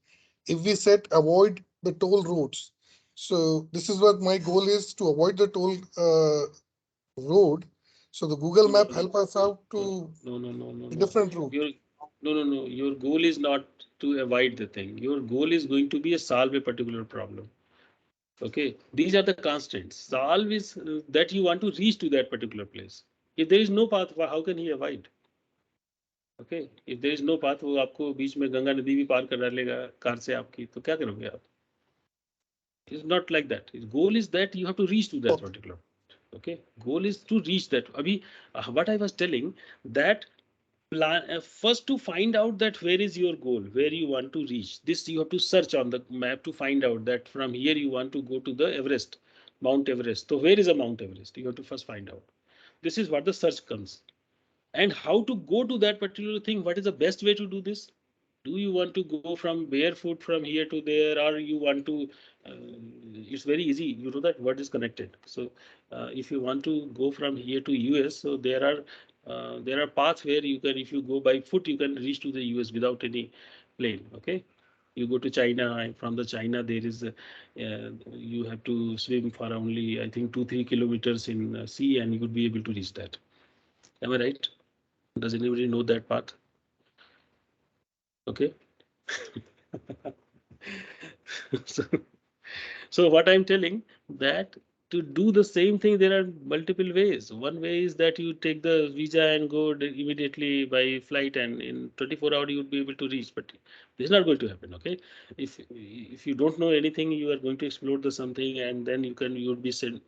if we set avoid the toll roads, so this is what my goal is, to avoid the toll road. So the Google Map help us out to No. a different route. No. Your goal is not to avoid the thing. Your goal is going to be a solve a particular problem. Okay, these are the constants. Solve is that you want to reach to that particular place. If there is no path, how can he avoid? Okay, if there is no path, वो आपको बीच में गंगा नदी भी पार करा लेगा car से आपकी, तो क्या करोगे आप? It's not like that. His goal is that you have to reach to that particular. Okay, goal is to reach that. Abhi, what I was telling, that plan first to find out that where is your goal, where you want to reach. This you have to search on the map to find out that from here you want to go to the Everest, Mount Everest. So where is a Mount Everest? You have to first find out. This is what the search comes. And how to go to that particular thing, what is the best way to do this? Do you want to go from barefoot from here to there, or you want to it's very easy, you know that what is connected. So if you want to go from here to US, so there are paths where you can, if you go by foot, you can reach to the US without any plane. Okay, you go to China, and from the China there is you have to swim for only, I think, 2-3 kilometers in sea, and you would be able to reach that. Am I right? Does anybody know that path? Okay. so, so what I'm telling, that to do the same thing, there are multiple ways. One way is that you take the visa and go immediately by flight, and in 24 hours you would be able to reach. But this is not going to happen. Okay, if you don't know anything, you are going to explore the something, and then you would be sent.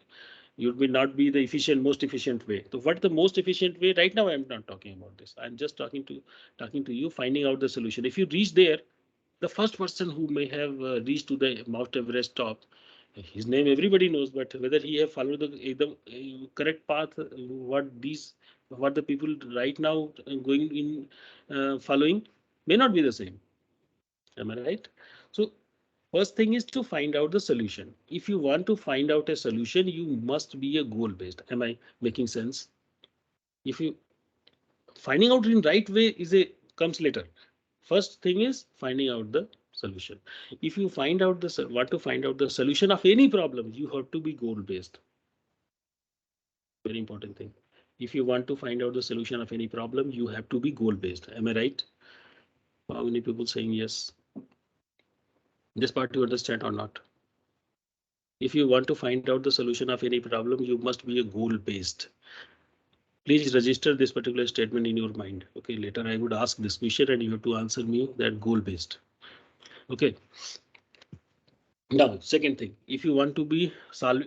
You would be not be the most efficient way. So what the most efficient way? Right now, I'm not talking about this. I'm just talking to you, finding out the solution. If you reach there, the first person who may have reached to the Mount Everest top, his name everybody knows, but whether he have followed the correct path, what the people right now going in following may not be the same. Am I right? So first thing is to find out the solution. If you want to find out a solution, you must be a goal based. Am I making sense? If you finding out in right way is a comes later. First thing is finding out the solution. If you find out want to find out the solution of any problem, you have to be goal based. Very important thing. If you want to find out the solution of any problem, you have to be goal based. Am I right? How many people saying yes? This part you understand or not? If you want to find out the solution of any problem, you must be a goal-based. Please register this particular statement in your mind. Okay, later I would ask this question and you have to answer me that goal-based. Okay. Now, second thing, if you want to solve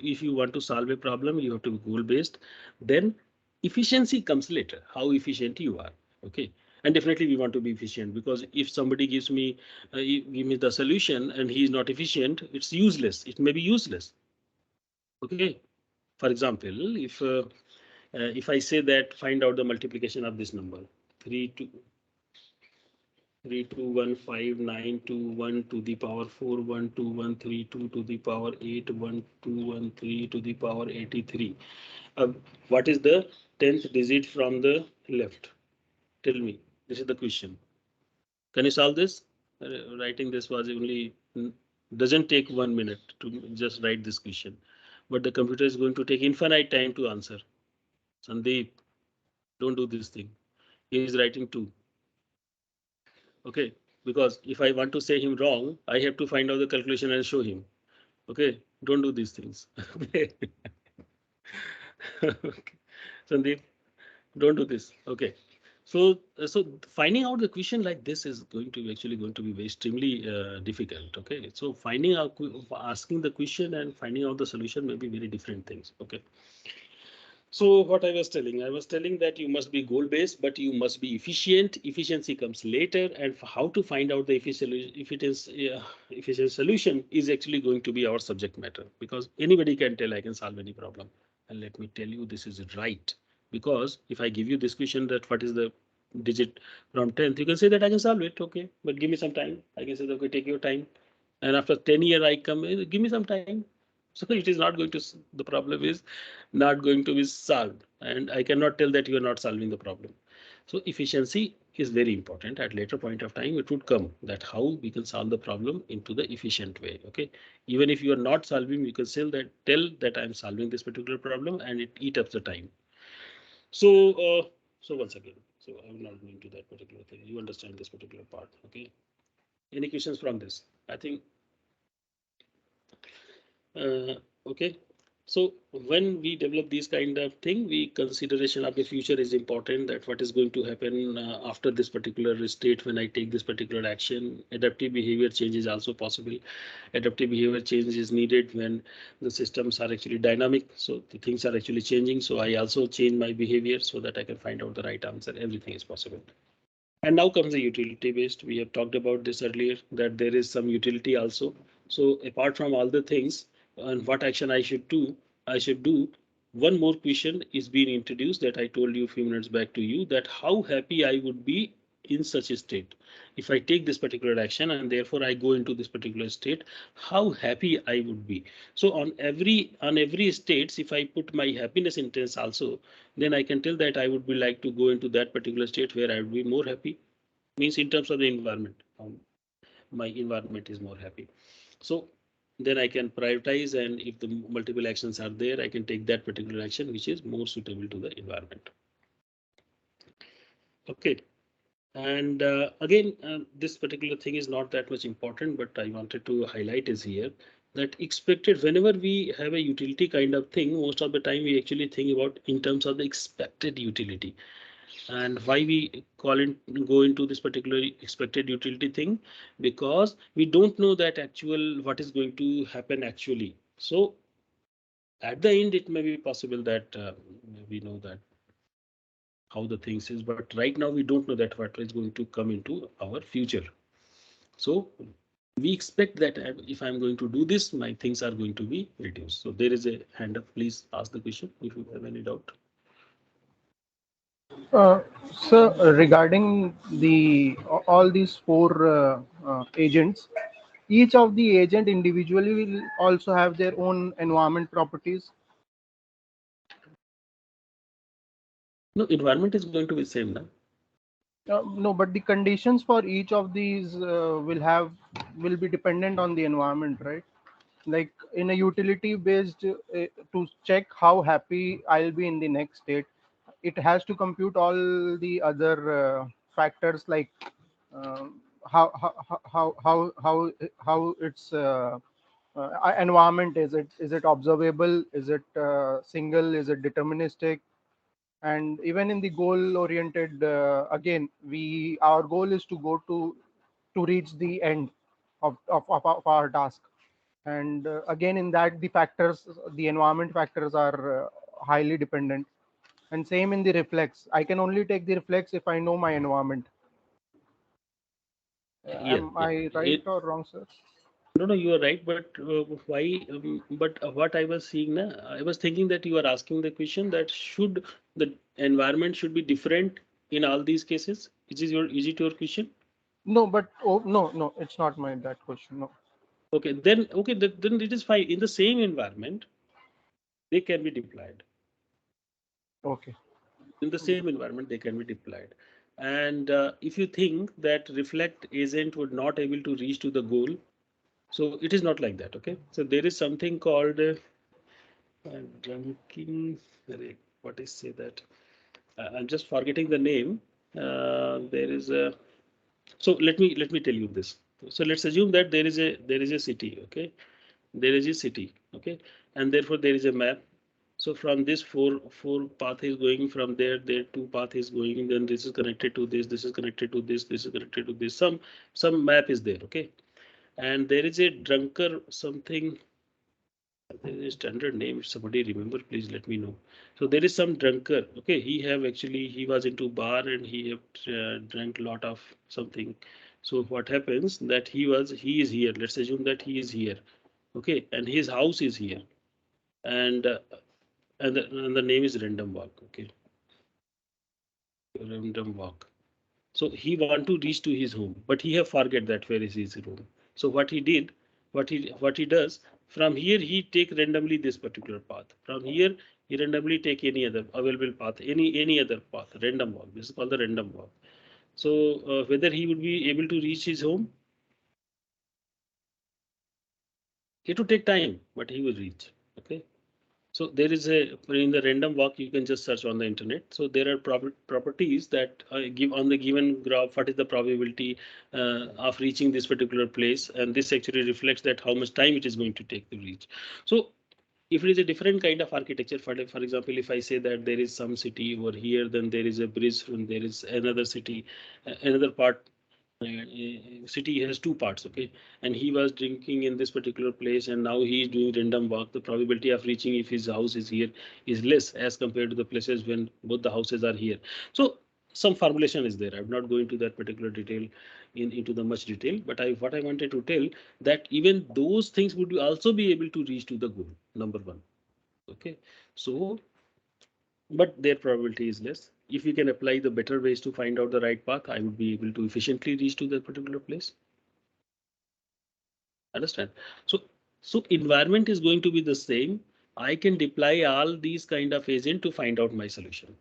a problem, you have to be goal-based. Then efficiency comes later. How efficient you are. Okay. And definitely we want to be efficient, because if somebody gives me give me the solution and he is not efficient, it's useless. It may be useless. Okay. For example, if I say that find out the multiplication of this number 3215921 to the power 41213 to the power 81213 to the power 83. What is the 10th digit from the left? Tell me. This is the question. Can you solve this? Writing this was only doesn't take 1 minute to just write this question, but the computer is going to take infinite time to answer. Sandeep, don't do this thing. He is writing 2. Okay, because if I want to say him wrong, I have to find out the calculation and show him. Okay, don't do these things. Okay. Okay. Sandeep, don't do this. Okay. So finding out the question like this is actually going to be very extremely difficult. Okay. So finding out, asking the question and finding out the solution may be very different things. Okay. So what I was telling that you must be goal based, but you must be efficient. Efficiency comes later, and how to find out the efficient solution is actually going to be our subject matter, because anybody can tell I can solve any problem. And let me tell you, this is right, because if I give you this question that what is the digit from 10th, you can say that I can solve it. Okay, but give me some time. I can say, okay, take your time. And after 10 years, I come in, give me some time. So it is not going to, the problem is not going to be solved. And I cannot tell that you are not solving the problem. So efficiency is very important. At later point of time, it would come that how we can solve the problem into the efficient way. Okay. Even if you are not solving, you can still tell that I'm solving this particular problem, and it eat up the time. So once again, so I will not go into that particular thing. You understand this particular part. Okay. Any questions from this? I think okay. So when we develop these kind of thing, we consideration of the future is important, that what is going to happen after this particular state when I take this particular action. Adaptive behavior change is also possible. Adaptive behavior change is needed when the systems are actually dynamic. So the things are actually changing. So I also change my behavior so that I can find out the right answer. Everything is possible. And now comes the utility based. We have talked about this earlier, that there is some utility also. So apart from all the things and what action I should do. One more question is being introduced that I told you a few minutes back to you, that how happy I would be in such a state. If I take this particular action and therefore I go into this particular state, how happy I would be. So on every states, if I put my happiness index also, then I can tell that I would be like to go into that particular state where I would be more happy. Means in terms of the environment, my environment is more happy. So then I can prioritize, and if the multiple actions are there, I can take that particular action which is more suitable to the environment. Okay. And again, this particular thing is not that much important, but I wanted to highlight is here that expected, whenever we have a utility kind of thing, most of the time we actually think about in terms of the expected utility. And why we go into this particular expected utility thing, because we don't know that actual what is going to happen actually. So at the end, it may be possible that we know that how the things is, but right now we don't know that what is going to come into our future. So we expect that if I'm going to do this, my things are going to be reduced. So there is a hand up. Please ask the question if you have any doubt. So regarding all these four agents, each of the agent individually will also have their own environment properties. No, environment is going to be same now. No, but the conditions for each of these will be dependent on the environment, right? Like in a utility based, to check how happy I'll be in the next state, it has to compute all the other factors like how its environment is. It observable? Is it single? Is it deterministic? And even in the goal oriented, again, our goal is to go to reach the end of our task. And again, in that, the environment factors are highly dependent. And same in the reflex. I can only take the reflex if I know my environment. Am I right or wrong, sir? No, no, you are right. But why? But what I was seeing now, I was thinking that you are asking the question that should the environment should be different in all these cases? Is it your question? No, but no, it's not my that question. No. Okay, then it is fine. In the same environment, they can be deployed. Okay. In the same environment, they can be deployed. And if you think that reflect agent would not able to reach to the goal, so it is not like that. Okay, so there is something called drinking. What is say that? I'm just forgetting the name. There is a. So let me tell you this. So let's assume that there is a city. Okay, there is a city. Okay, and therefore there is a map. So from this four path is going from there two path is going, then this is connected to this is connected to this is connected to this. Some map is there, okay? And there is a drunker something, there is a standard name. If somebody remember, please let me know. So there is some drunker, okay? He was into bar and he have drank a lot of something. So what happens that he is here. Let's assume that he is here, okay? And his house is here, and and the name is random walk, okay? Random walk. So he want to reach to his home, but he have forget that where is his home. So what he did, what he does, from here he take randomly this particular path. From here he randomly take any other available path, any other path, random walk. This is called the random walk. So whether he would be able to reach his home, it would take time, but he will reach. Okay. So there is in the random walk you can just search on the internet. So there are properties that give on the given graph what is the probability of reaching this particular place, and this actually reflects that how much time it is going to take to reach. So if it is a different kind of architecture, for example, if I say that there is some city over here, then there is a bridge, and there is another city, another part city has two parts, okay, and he was drinking in this particular place and now he is doing random walk. The probability of reaching if his house is here is less as compared to the places when both the houses are here. So some formulation is there. I'm not going to that particular detail into the much detail, but what I wanted to tell that even those things would also be able to reach to the goal, number one. Okay, so but their probability is less. If we can apply the better ways to find out the right path, I would be able to efficiently reach to that particular place. Understand? So environment is going to be the same. I can deploy all these kind of agent to find out my solution.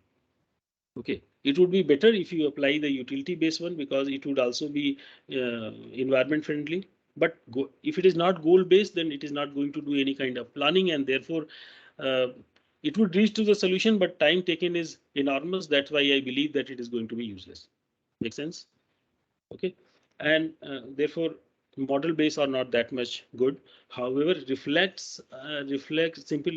Okay, it would be better if you apply the utility based one because it would also be environment friendly. But if it is not goal based, then it is not going to do any kind of planning, and therefore uh, it would reach to the solution, but time taken is enormous. That's why I believe that it is going to be useless. Make sense? Okay, and therefore model base are not that much good. However, simple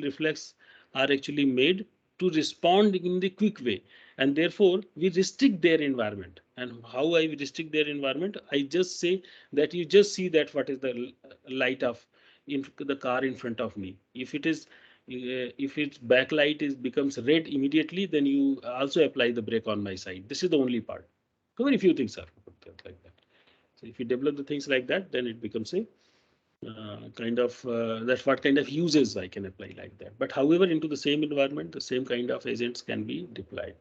reflex are actually made to respond in the quick way, and therefore we restrict their environment. And how I restrict their environment, I just say that you just see that what is the light of in the car in front of me. If its backlight is becomes red immediately, then you also apply the brake on my side. This is the only part. So very few things are like that. So if you develop the things like that, then it becomes a kind of that's what kind of uses I can apply like that. But however, into the same environment, the same kind of agents can be deployed.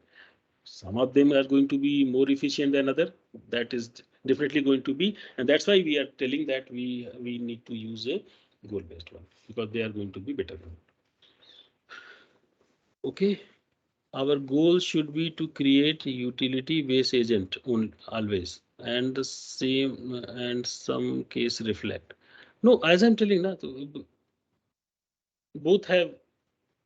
Some of them are going to be more efficient than other. That is definitely going to be, and that's why we are telling that we need to use a goal-based one because they are going to be better. Okay. Our goal should be to create a utility-based agent always, and the same and some case reflect. No, as I'm telling now, both have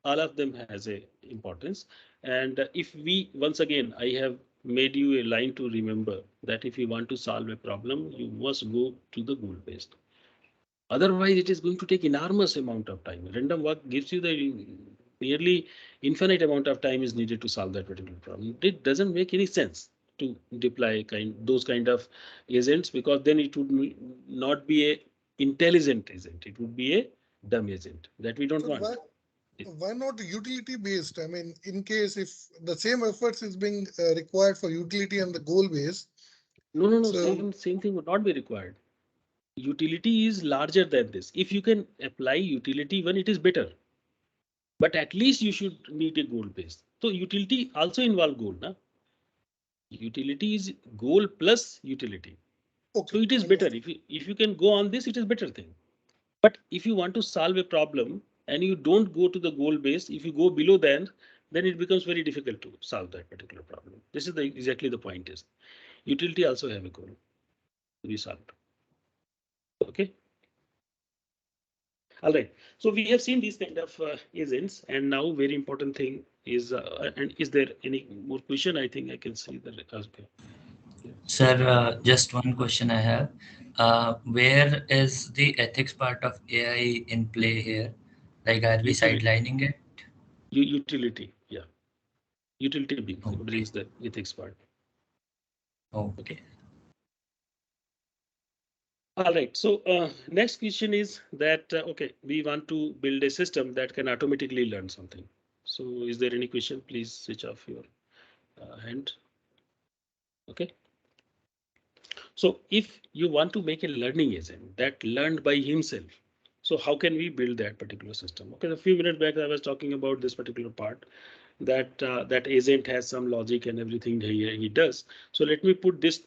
all of them has a importance. And if we once again, I have made you a line to remember that if you want to solve a problem, you must go to the goal based. Otherwise, it is going to take enormous amount of time. Random walk gives you the nearly infinite amount of time is needed to solve that particular problem. It doesn't make any sense to deploy those kind of agents, because then it would not be a intelligent agent. It would be a dumb agent that we don't So want. why not utility based? I mean, in case if the same efforts is being required for utility and the goal based. No. So Same thing would not be required. Utility is larger than this. If you can apply utility when it is better, but at least you should need a goal base. So utility also involve goal. Na? Utility is goal plus utility. okay, So it is better if you can go on this, it is better thing. But if you want to solve a problem and you don't go to the goal base, if you go below then it becomes very difficult to solve that particular problem. This is exactly the point is utility also have a goal to be solved. Okay. All right. So we have seen these kind of agents, and now very important thing is, and is there any more question? I think I can see that. Okay. Sir, just one question I have. Where is the ethics part of AI in play here? Like, are we sidelining it? Utility, yeah. Utility Okay. brings the ethics part. Okay. All right. So next question is that okay, we want to build a system that can automatically learn something. So is there any question? Please switch off your hand. Okay. So if you want to make a learning agent that learned by himself, so how can we build that particular system? Okay, a few minutes back I was talking about this particular part, that that agent has some logic and everything he does. So let me put this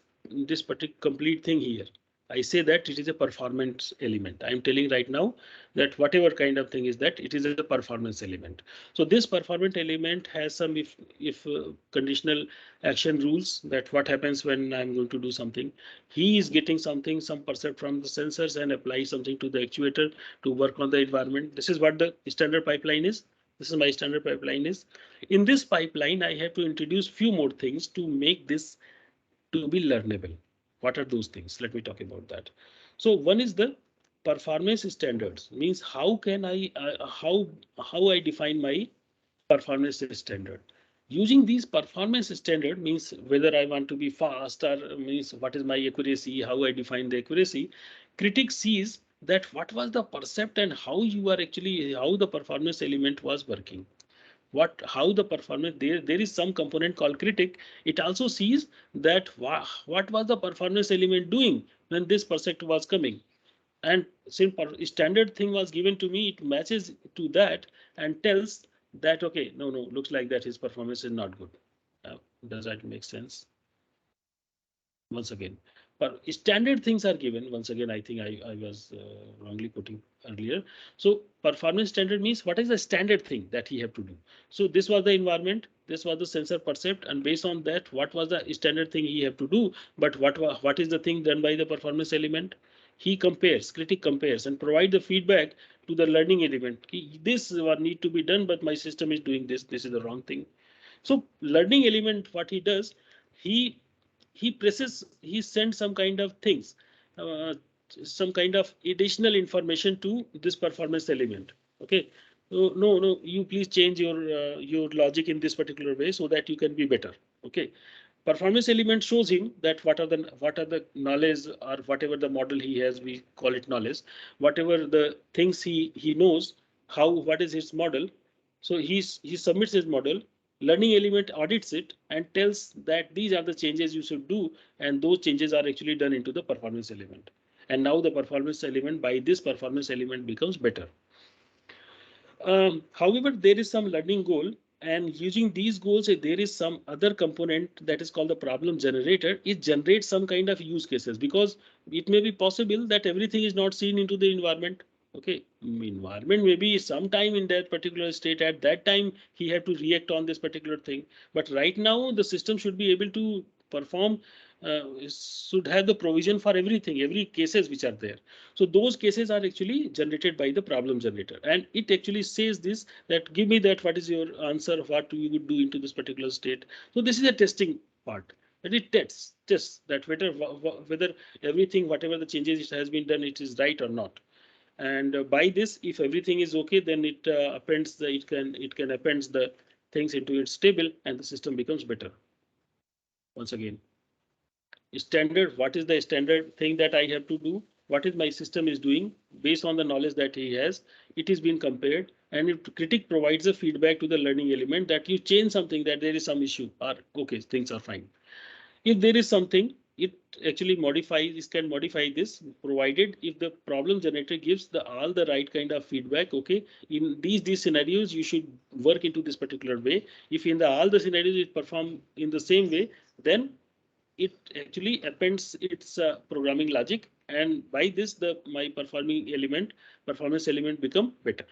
particular complete thing here. I say that it is a performance element. I'm telling right now that whatever kind of thing is that it is a performance element. So this performance element has some if conditional action rules, that what happens when I'm going to do something. He is getting something, some percept from the sensors and apply something to the actuator to work on the environment. This is what the standard pipeline is. This is my standard pipeline is. In this pipeline, I have to introduce few more things to make this to be learnable. What are those things? Let me talk about that. So one is the performance standards, means how can I how I define my performance standard. Using these performance standard means whether I want to be fast or means what is my accuracy, how I define the accuracy. Critic sees that what was the percept and how you are actually how the performance element was working, what how the performance there is some component called critic. It also sees that what was the performance element doing when this percept was coming, and since standard thing was given to me, it matches to that and tells that okay, no, looks like that his performance is not good. Does that make sense? Once again, but standard things are given. Once again, I think I was wrongly putting earlier. So performance standard means what is the standard thing that he have to do. So this was the environment, this was the sensor percept, and based on that, what was the standard thing he have to do. But what is the thing done by the performance element? He compares, critic compares, and provide the feedback to the learning element. This one need to be done, but my system is doing this. This is the wrong thing. So learning element, what he does, he he sends some kind of things, uh, some kind of additional information to this performance element. Okay, so no, you please change your logic in this particular way so that you can be better. Okay, performance element shows him that what are the knowledge or whatever the model he has, we call it knowledge, whatever the things he knows, how what is his model. So he submits his model, learning element audits it and tells that these are the changes you should do, and those changes are actually done into the performance element, and now the performance element by this performance element becomes better. However, there is some learning goal, and using these goals, if there is some other component that is called the problem generator, it generates some kind of use cases, because it may be possible that everything is not seen into the environment. Okay, environment maybe sometime in that particular state, at that time he have to react on this particular thing, but right now the system should be able to perform, should have the provision for everything, every cases which are there. So those cases are actually generated by the problem generator, and it actually says this, that give me that what is your answer, what you would do into this particular state. So this is a testing part. That it tests that whether everything, whatever the changes it has been done, it is right or not. And by this, if everything is okay, then it appends the it can appends the things into its table, and the system becomes better. Once again, standard, what is the standard thing that I have to do? What is my system is doing based on the knowledge that he has? It is being compared, and if critic provides a feedback to the learning element that you change something, that there is some issue, or okay, things are fine. If there is something, it actually modifies, it can modify this, provided if the problem generator gives the all the right kind of feedback. Okay, in these scenarios you should work into this particular way. If in the all the scenarios it perform in the same way, then it actually appends its programming logic, and by this the my performance element become better.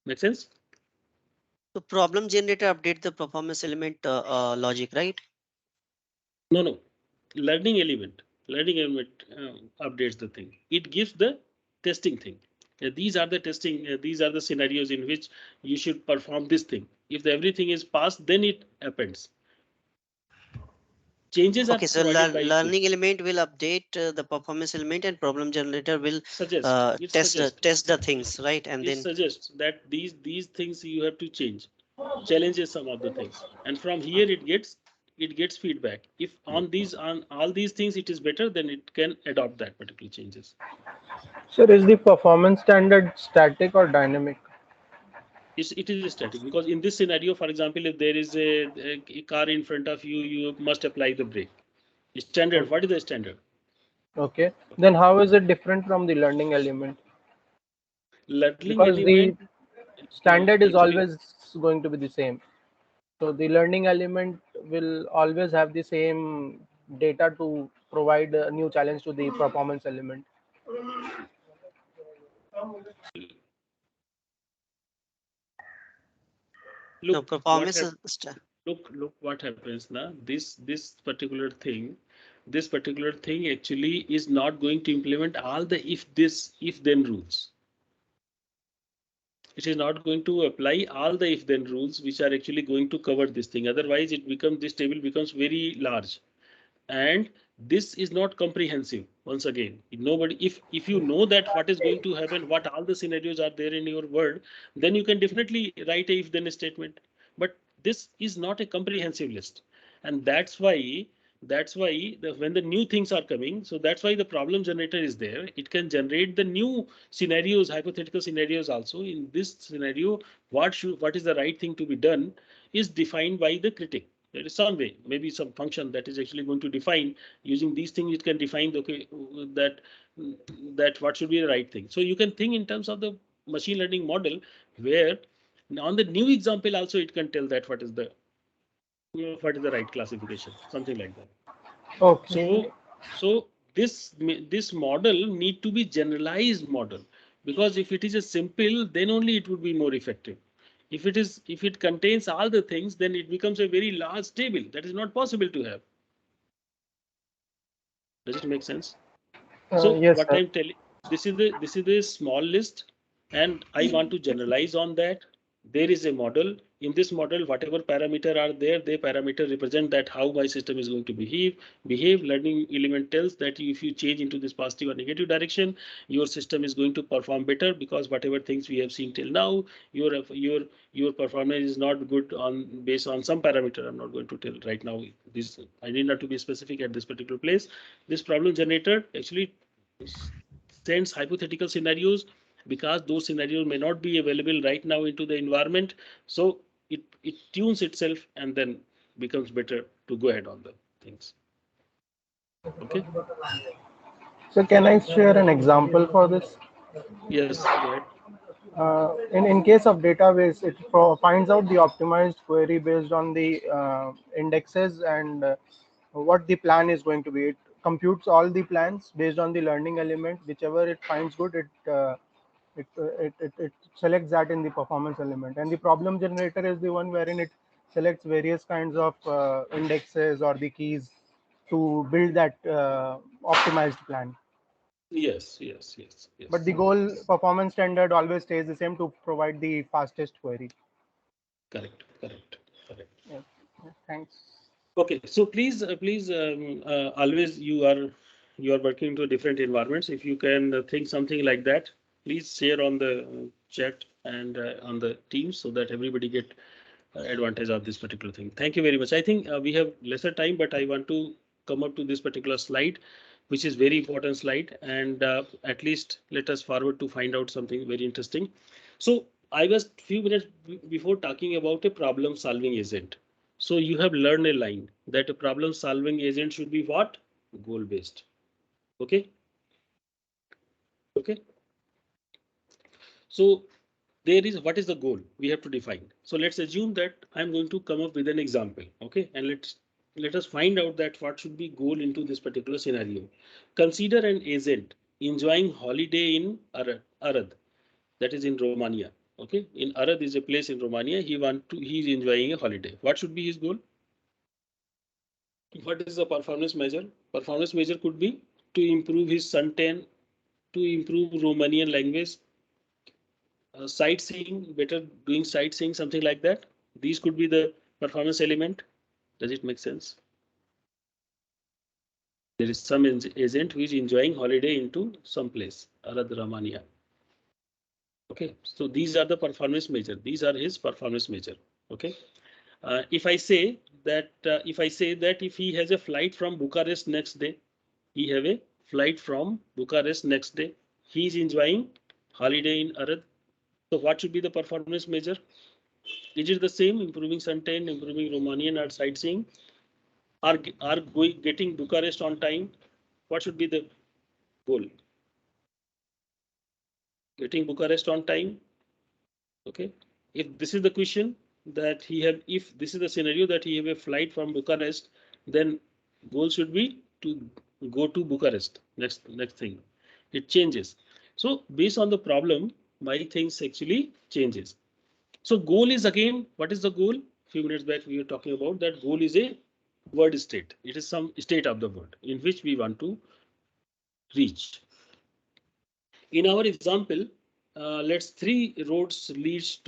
Make sense? So problem generator update the performance element logic, right? No. Learning element updates the thing. It gives the testing thing. These are the testing. These are the scenarios in which you should perform this thing. If everything is passed, then it appends. Changes are Okay, so provided by learning element will update the performance element, and problem generator will test the things, right? And it then suggests that these things you have to change, challenges some of the things, and from here it gets feedback. If on all these things it is better, then it can adopt that particular changes. So is the performance standard static or dynamic? It is static, because in this scenario, for example, if there is a car in front of you, you must apply the brake. Standard. Okay. What is the standard? Okay. Then how is it different from the learning element? Learning Because the element standard is actually always going to be the same. So the learning element will always have the same data to provide a new challenge to the performance element. no look what performance hap- look what happens now. This particular thing actually is not going to implement all the if then rules. It is not going to apply all the if then rules which are actually going to cover this thing. Otherwise this table becomes very large, and this is not comprehensive. Once again, nobody, if you know that what is going to happen, what all the scenarios are there in your world, then you can definitely write a if then statement. But this is not a comprehensive list, and when the new things are coming, so that's why the problem generator is there. It can generate the new scenarios, hypothetical scenarios also. In this scenario, what is the right thing to be done is defined by the critic. There is some way, maybe some function that is actually going to define, using these things it can define, okay, that what should be the right thing. So you can think in terms of the machine learning model, where on the new example also it can tell that what is the right classification, something like that. Okay. So this model need to be generalized model, because if it is a simple, then only it would be more effective. If it contains all the things, then it becomes a very large table that is not possible to have. Does it make sense? So Yes, what sir. I'm telling, this is a small list, and I want to generalize on that. There is a model. In this model, whatever parameter are there, they parameter represent that how my system is going to behave. Learning element tells that if you change into this positive or negative direction, your system is going to perform better, because whatever things we have seen till now, your performance is not good on based on some parameter. I'm not going to tell right now. This I need not to be specific at this particular place. This problem generator actually sends hypothetical scenarios, because those scenarios may not be available right now into the environment. So it tunes itself and then becomes better to go ahead on the things. Okay. So can I share an example for this? Yes, go ahead. In case of database, it finds out the optimized query based on the indexes and what the plan is going to be. It computes all the plans based on the learning element. Whichever it finds good, it selects that in the performance element. And the problem generator is the one wherein it selects various kinds of indexes or the keys to build that optimized plan. Yes. But the goal performance standard always stays the same, to provide the fastest query. Correct. Yeah. Thanks. Okay, so please, always you are working to different environments. If you can think something like that, please share on the chat and on the Teams so that everybody get advantage of this particular thing. Thank you very much. I think we have lesser time, but I want to come up to this particular slide, which is very important slide, and at least let us forward to find out something very interesting. So I was few minutes before talking about a problem solving agent. So you have learned a line that a problem solving agent should be what? Goal based. Okay. Okay. So there is what is the goal we have to define. So let's assume that I'm going to come up with an example. Okay. And let us find out that what should be goal into this particular scenario. Consider an agent enjoying holiday in Arad, that is in Romania. Okay. In Arad is a place in Romania. He is enjoying a holiday. What should be his goal? What is the performance measure? Performance measure could be to improve his suntan, to improve Romanian language, sightseeing, better doing sightseeing, something like that. These could be the performance element. Does it make sense? There is some agent who is enjoying holiday into some place, Arad Romania. Okay, so these are the performance measure. These are his performance measure. Okay, if I say that if he has a flight from Bucharest next day, he have a flight from Bucharest next day. He is enjoying holiday in Arad. So what should be the performance measure? Is it the same? Improving suntan, improving Romanian or sightseeing? Are getting Bucharest on time? What should be the goal? Getting Bucharest on time. Okay. If this is the question that he have, if this is the scenario that he have a flight from Bucharest, then goal should be to go to Bucharest. Next thing, it changes. So based on the problem, my things actually changes. So goal is again, what is the goal? Few minutes back we were talking about that goal is a word state. It is some state of the word in which we want to reach. In our example, let's 3 roads leads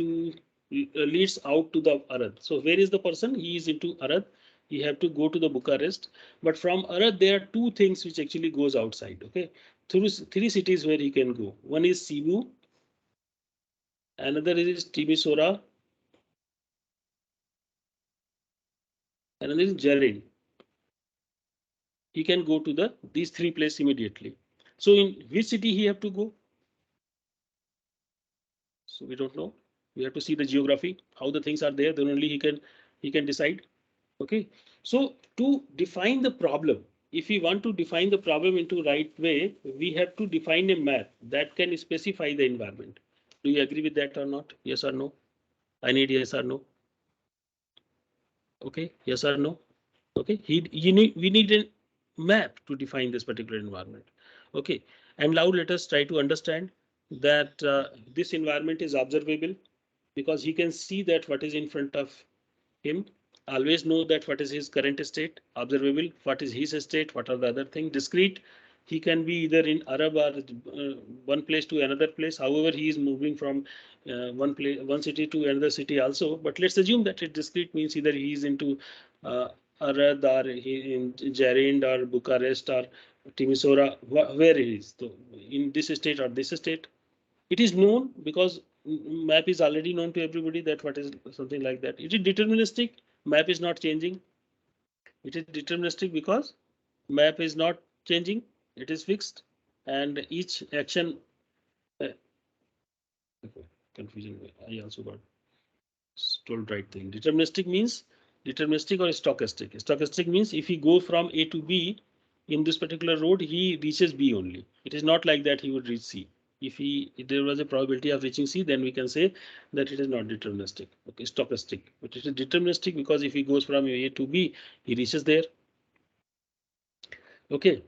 out to the Arad. So where is the person? He is into Arad. He have to go to the Bucharest. But from Arad, there are 2 things which actually goes outside. Okay, through 3 cities where he can go. One is Cebu, another is Timisoara, another is Jarin. He can go to these 3 places immediately. So in which city he have to go? So we don't know. We have to see the geography, how the things are there. Then only he can decide. Okay. So to define the problem, if we want to define the problem into right way, we have to define a map that can specify the environment. Do you agree with that or not? Yes or no? I need yes or no. Okay. Yes or no? Okay. We need a map to define this particular environment. Okay. And now let us try to understand that this environment is observable because he can see that what is in front of him, always know that what is his current state, observable, what is his state, what are the other things, discrete. He can be either in Arab or one place to another place. However, he is moving from one city to another city also. But let's assume that it discrete means either he is into uh, Arad or he in Jarind or Bucharest or Timisoara, where he is. So in this state or this state, it is known because map is already known to everybody that what is something like that. It is deterministic. Map is not changing. It is deterministic because map is not changing. It is fixed, and each action. Uh, Confusion. I also got told right thing. Deterministic means deterministic or stochastic. Stochastic means if he go from A to B in this particular road, he reaches B only. It is not like that he would reach C. If there was a probability of reaching C, then we can say that it is not deterministic. Okay, stochastic. But it is deterministic because if he goes from A to B, he reaches there. Okay.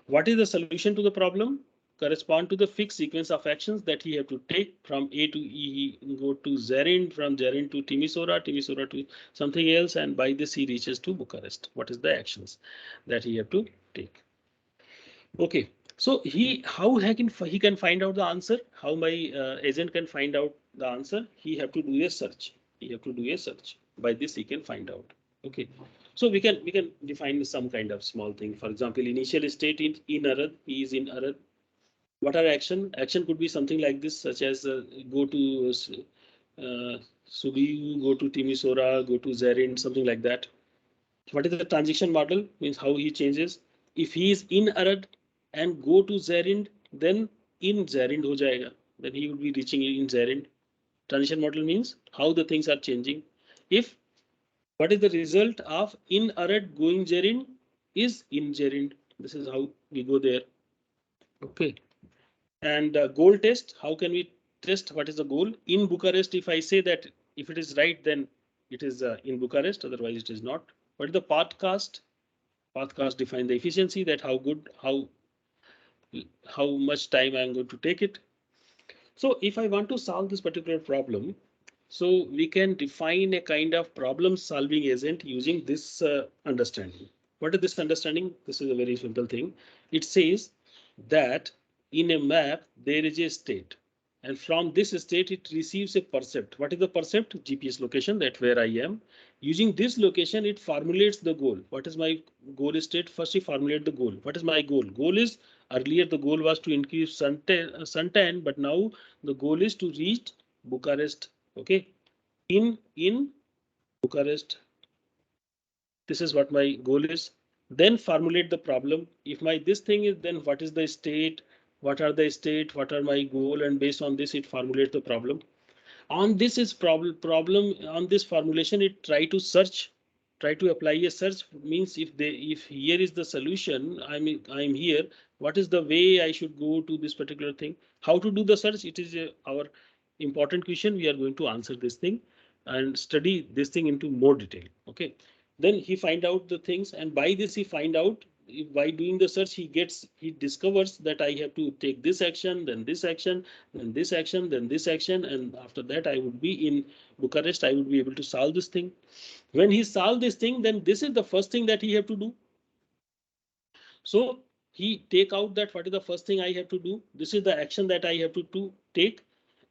What is the solution to the problem? Correspond to the fixed sequence of actions that he have to take from A to E. He go to Zarin, from Zarin to Timisoara to something else, and by this he reaches to Bucharest. What is the actions that he have to take? Okay, so how he can find out the answer? How my agent can find out the answer? He have to do a search. He have to do a search. By this he can find out. Okay, so we can define some kind of small thing. For example, initial state in Arad, he is in Arad. What are action? Action could be something like this, such as go to Subiu, go to Timisora, go to Zerind, something like that. What is the transition model? Means how he changes. If he is in Arad and go to Zerind, then in Zerind ho jayega. Then he would be reaching in Zerind. Transition model means how the things are changing. If what is the result of in Arad going Zerind is in Zerind. This is how we go there. Okay. And goal test, how can we test what is the goal? In Bucharest, if I say that if it is right, then it is in Bucharest, otherwise it is not. What is the pathcast? Pathcast define the efficiency, that how good, how much time I'm going to take it. So if I want to solve this particular problem, so we can define a kind of problem solving agent using this understanding. What is this understanding? This is a very simple thing. It says that in a map, there is a state. And from this state, it receives a percept. What is the percept? GPS location, that where I am. Using this location, it formulates the goal. What is my goal state? First, you formulate the goal. What is my goal? Goal is, earlier the goal was to increase suntan, but now the goal is to reach Bucharest. Okay, in Bucharest. This is what my goal is. Then formulate the problem. If my this thing is, then what is the state? What are the state? What are my goal? And based on this, it formulates the problem. On this is problem on this formulation, it try to search, try to apply a search. Means if here is the solution, I'm here, what is the way I should go to this particular thing? How to do the search? It is our important question. We are going to answer this thing and study this thing into more detail. Okay, then he find out the things, and by this he find out, by doing the search, he discovers that I have to take this action, then this action, then this action, then this action, and after that I would be in Bucharest. I would be able to solve this thing. When he solved this thing, then this is the first thing that he have to do. So he take out that what is the first thing I have to do. This is the action that I have to take,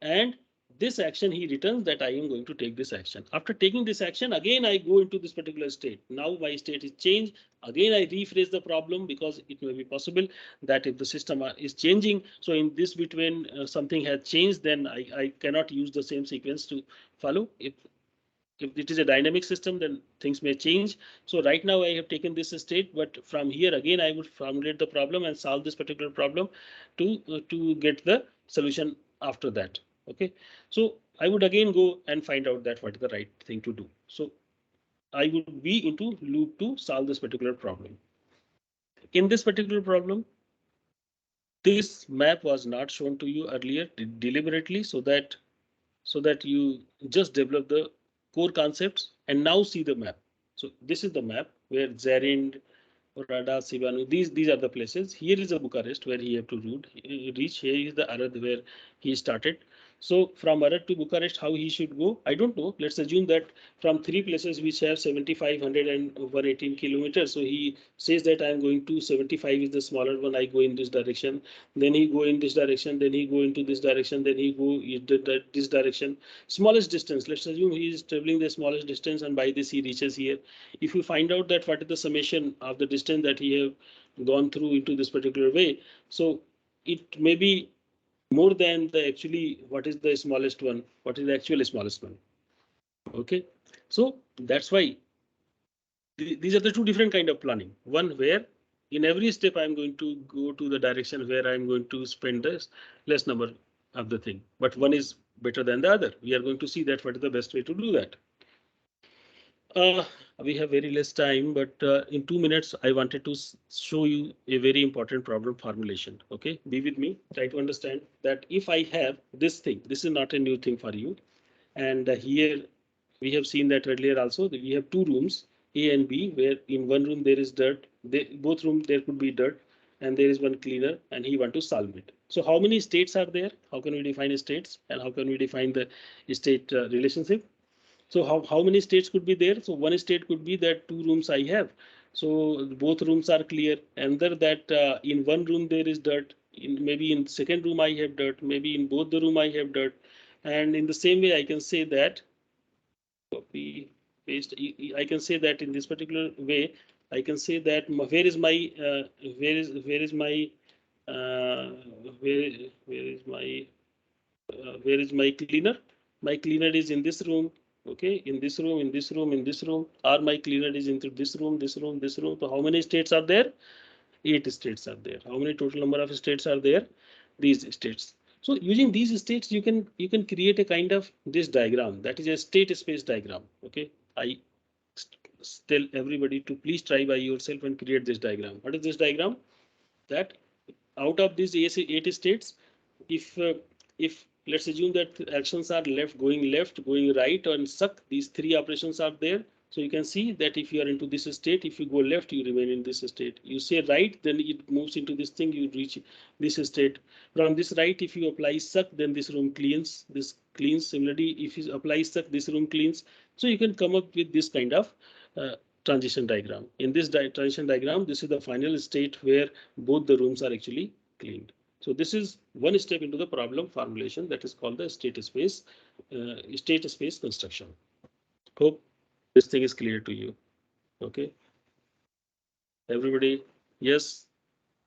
and this action he returns that I am going to take this action. After taking this action, again I go into this particular state. Now my state is changed. Again I rephrase the problem, because it may be possible that if the system is changing, so in this between something has changed, then I cannot use the same sequence to follow. If it is a dynamic system, then things may change. So right now I have taken this state, but from here again I would formulate the problem and solve this particular problem to get the solution after that. Okay, so I would again go and find out that what is the right thing to do. So I would be into loop to solve this particular problem. In this particular problem, this map was not shown to you earlier deliberately, so that you just develop the core concepts and now see the map. So this is the map where Zerind, Rada, Sivanu, these are the places. Here is a Bucharest where he have to reach. Here is the Arad where he started. So from Arad to Bucharest, how he should go, I don't know. Let's assume that from three places which have 7,500 and 118 kilometers. So he says that I'm going to 75 is the smaller one. I go in this direction. Then he go in this direction. Then he go into this direction. Then he go in this direction. Smallest distance. Let's assume he is traveling the smallest distance, and by this he reaches here. If you find out that what is the summation of the distance that he have gone through into this particular way, so it may be more than the actually what is the smallest one, what is the actual smallest one. Okay, so that's why these are the two different kind of planning. One where in every step I'm going to go to the direction where I'm going to spend this less number of the thing, but one is better than the other. We are going to see that what is the best way to do that. Uh, we have very less time, but in 2 minutes, I wanted to show you a very important problem formulation. Okay, be with me. Try to understand that if I have this thing, this is not a new thing for you. And here we have seen that earlier also, that we have two rooms, A and B, where in one room there is dirt. Both rooms there could be dirt, and there is one cleaner, and he want to solve it. So how many states are there? How can we define states, and how can we define the state relationship? So how many states could be there? So one state could be that two rooms I have. So both rooms are clear. And that in one room there is dirt. Maybe in second room I have dirt. Maybe in both the room I have dirt. And in the same way I can say that copy. based, I can say that in this particular way, I can say that where is my where is my where is my where is my cleaner? My cleaner is in this room. Okay, in this room, in this room, in this room, or my cleaner is into this room, this room, this room. So how many states are there? 8 states are there. How many total number of states are there? These states. So using these states, you can create a kind of this diagram, that is a state space diagram. Okay, I tell everybody to please try by yourself and create this diagram. What is this diagram? That out of these 8 states, if if let's assume that actions are left, going right, and suck, these 3 operations are there. So you can see that if you are into this state, if you go left, you remain in this state. You say right, then it moves into this thing, you reach this state. From this right, if you apply suck, then this room cleans, this cleans. Similarly, if you apply suck, this room cleans. So you can come up with this kind of transition diagram. In this transition diagram, this is the final state where both the rooms are actually cleaned. So this is one step into the problem formulation, that is called the state space construction. Hope this thing is clear to you. Okay, everybody, yes.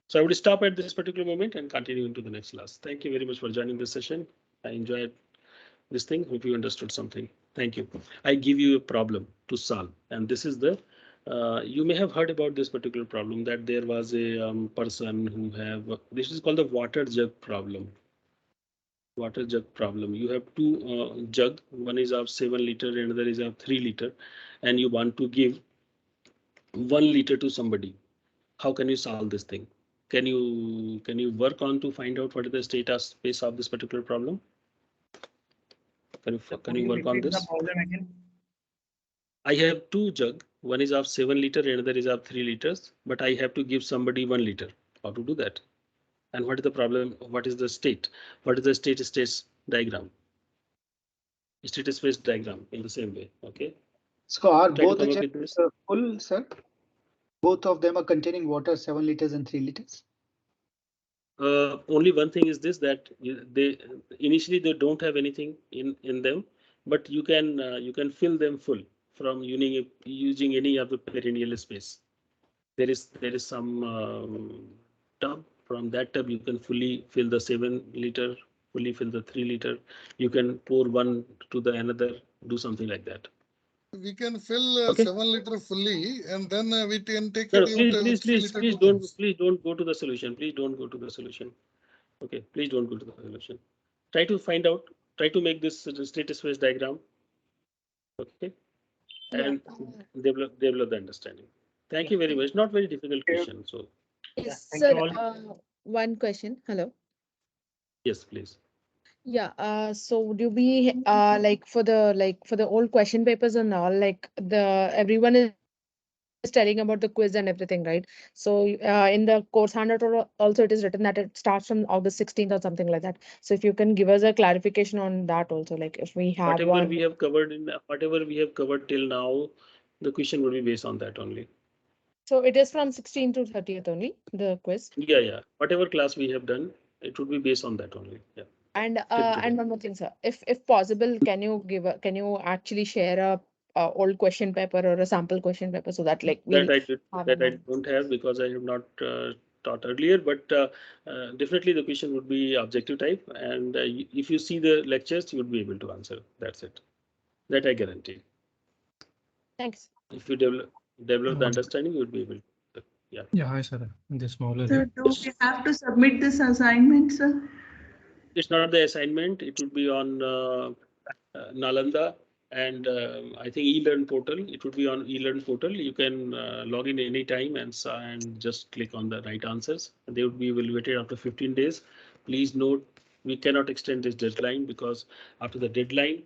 So I would stop at this particular moment and continue into the next class. Thank you very much for joining this session. I enjoyed this thing. Hope you understood something. Thank you. I give you a problem to solve, and this is the you may have heard about this particular problem, that there was a person who have this is called the water jug problem. Water jug problem. You have two jug. One is of 7 liter, and another is of 3 liter, and you want to give 1 liter to somebody. How can you solve this thing? Can you work on to find out what is the state of space of this particular problem? Can you work on this? I have 2 jug. One is of 7 liter, another is of 3 liters, but I have to give somebody 1 liter. How to do that? And what is the problem? What is the state? What is the state space diagram? State space diagram in the same way. Okay. So are both the jugs full, sir? Both of them are containing water, 7 liters and 3 liters. Only one thing is this, that they initially they don't have anything in them, but you can fill them full from using any of the perennial space. There is some tub. From that tub you can fully fill the 7 liter, fully fill the 3 liter. You can pour one to the another, do something like that. We can fill 7 liter fully, and then we can take No, it. please don't go to the solution. Please don't go to the solution. Okay, please don't go to the solution. Try to find out. Try to make this state space diagram. Okay, and develop the understanding. Thank you very much. Not very difficult question. So yes, sir. One question. Hello. Yes, please. Yeah. So would you be like for the old question papers and all, like everyone is telling about the quiz and everything, right? So in the course handout also it is written that it starts from August 16th or something like that. So if you can give us a clarification on that also, like if we have whatever we have covered till now, the question would be based on that only. So it is from 16th to 30th only, the quiz? Yeah. Whatever class we have done, it would be based on that only. Yeah. And one more thing, sir. If possible, can you actually share a old question paper or a sample question paper, so that like that I don't have, because I have not taught earlier, but definitely the question would be objective type, and if you see the lectures, you would be able to answer. That's it. That I guarantee. Thanks. If you develop the understanding, you would be able to. Yeah. Yeah, hi, sir. So do we have to submit this assignment, sir? It's not the assignment. It would be on Nalanda, and I think eLearn portal. It would be on eLearn portal. You can log in anytime and just click on the right answers. They would be evaluated after 15 days. Please note, we cannot extend this deadline, because after the deadline,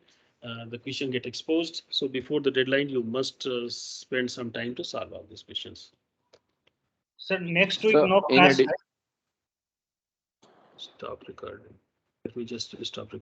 the question get exposed. So before the deadline, you must spend some time to solve all these questions. So next week, no class. Stop recording. Let me just stop recording.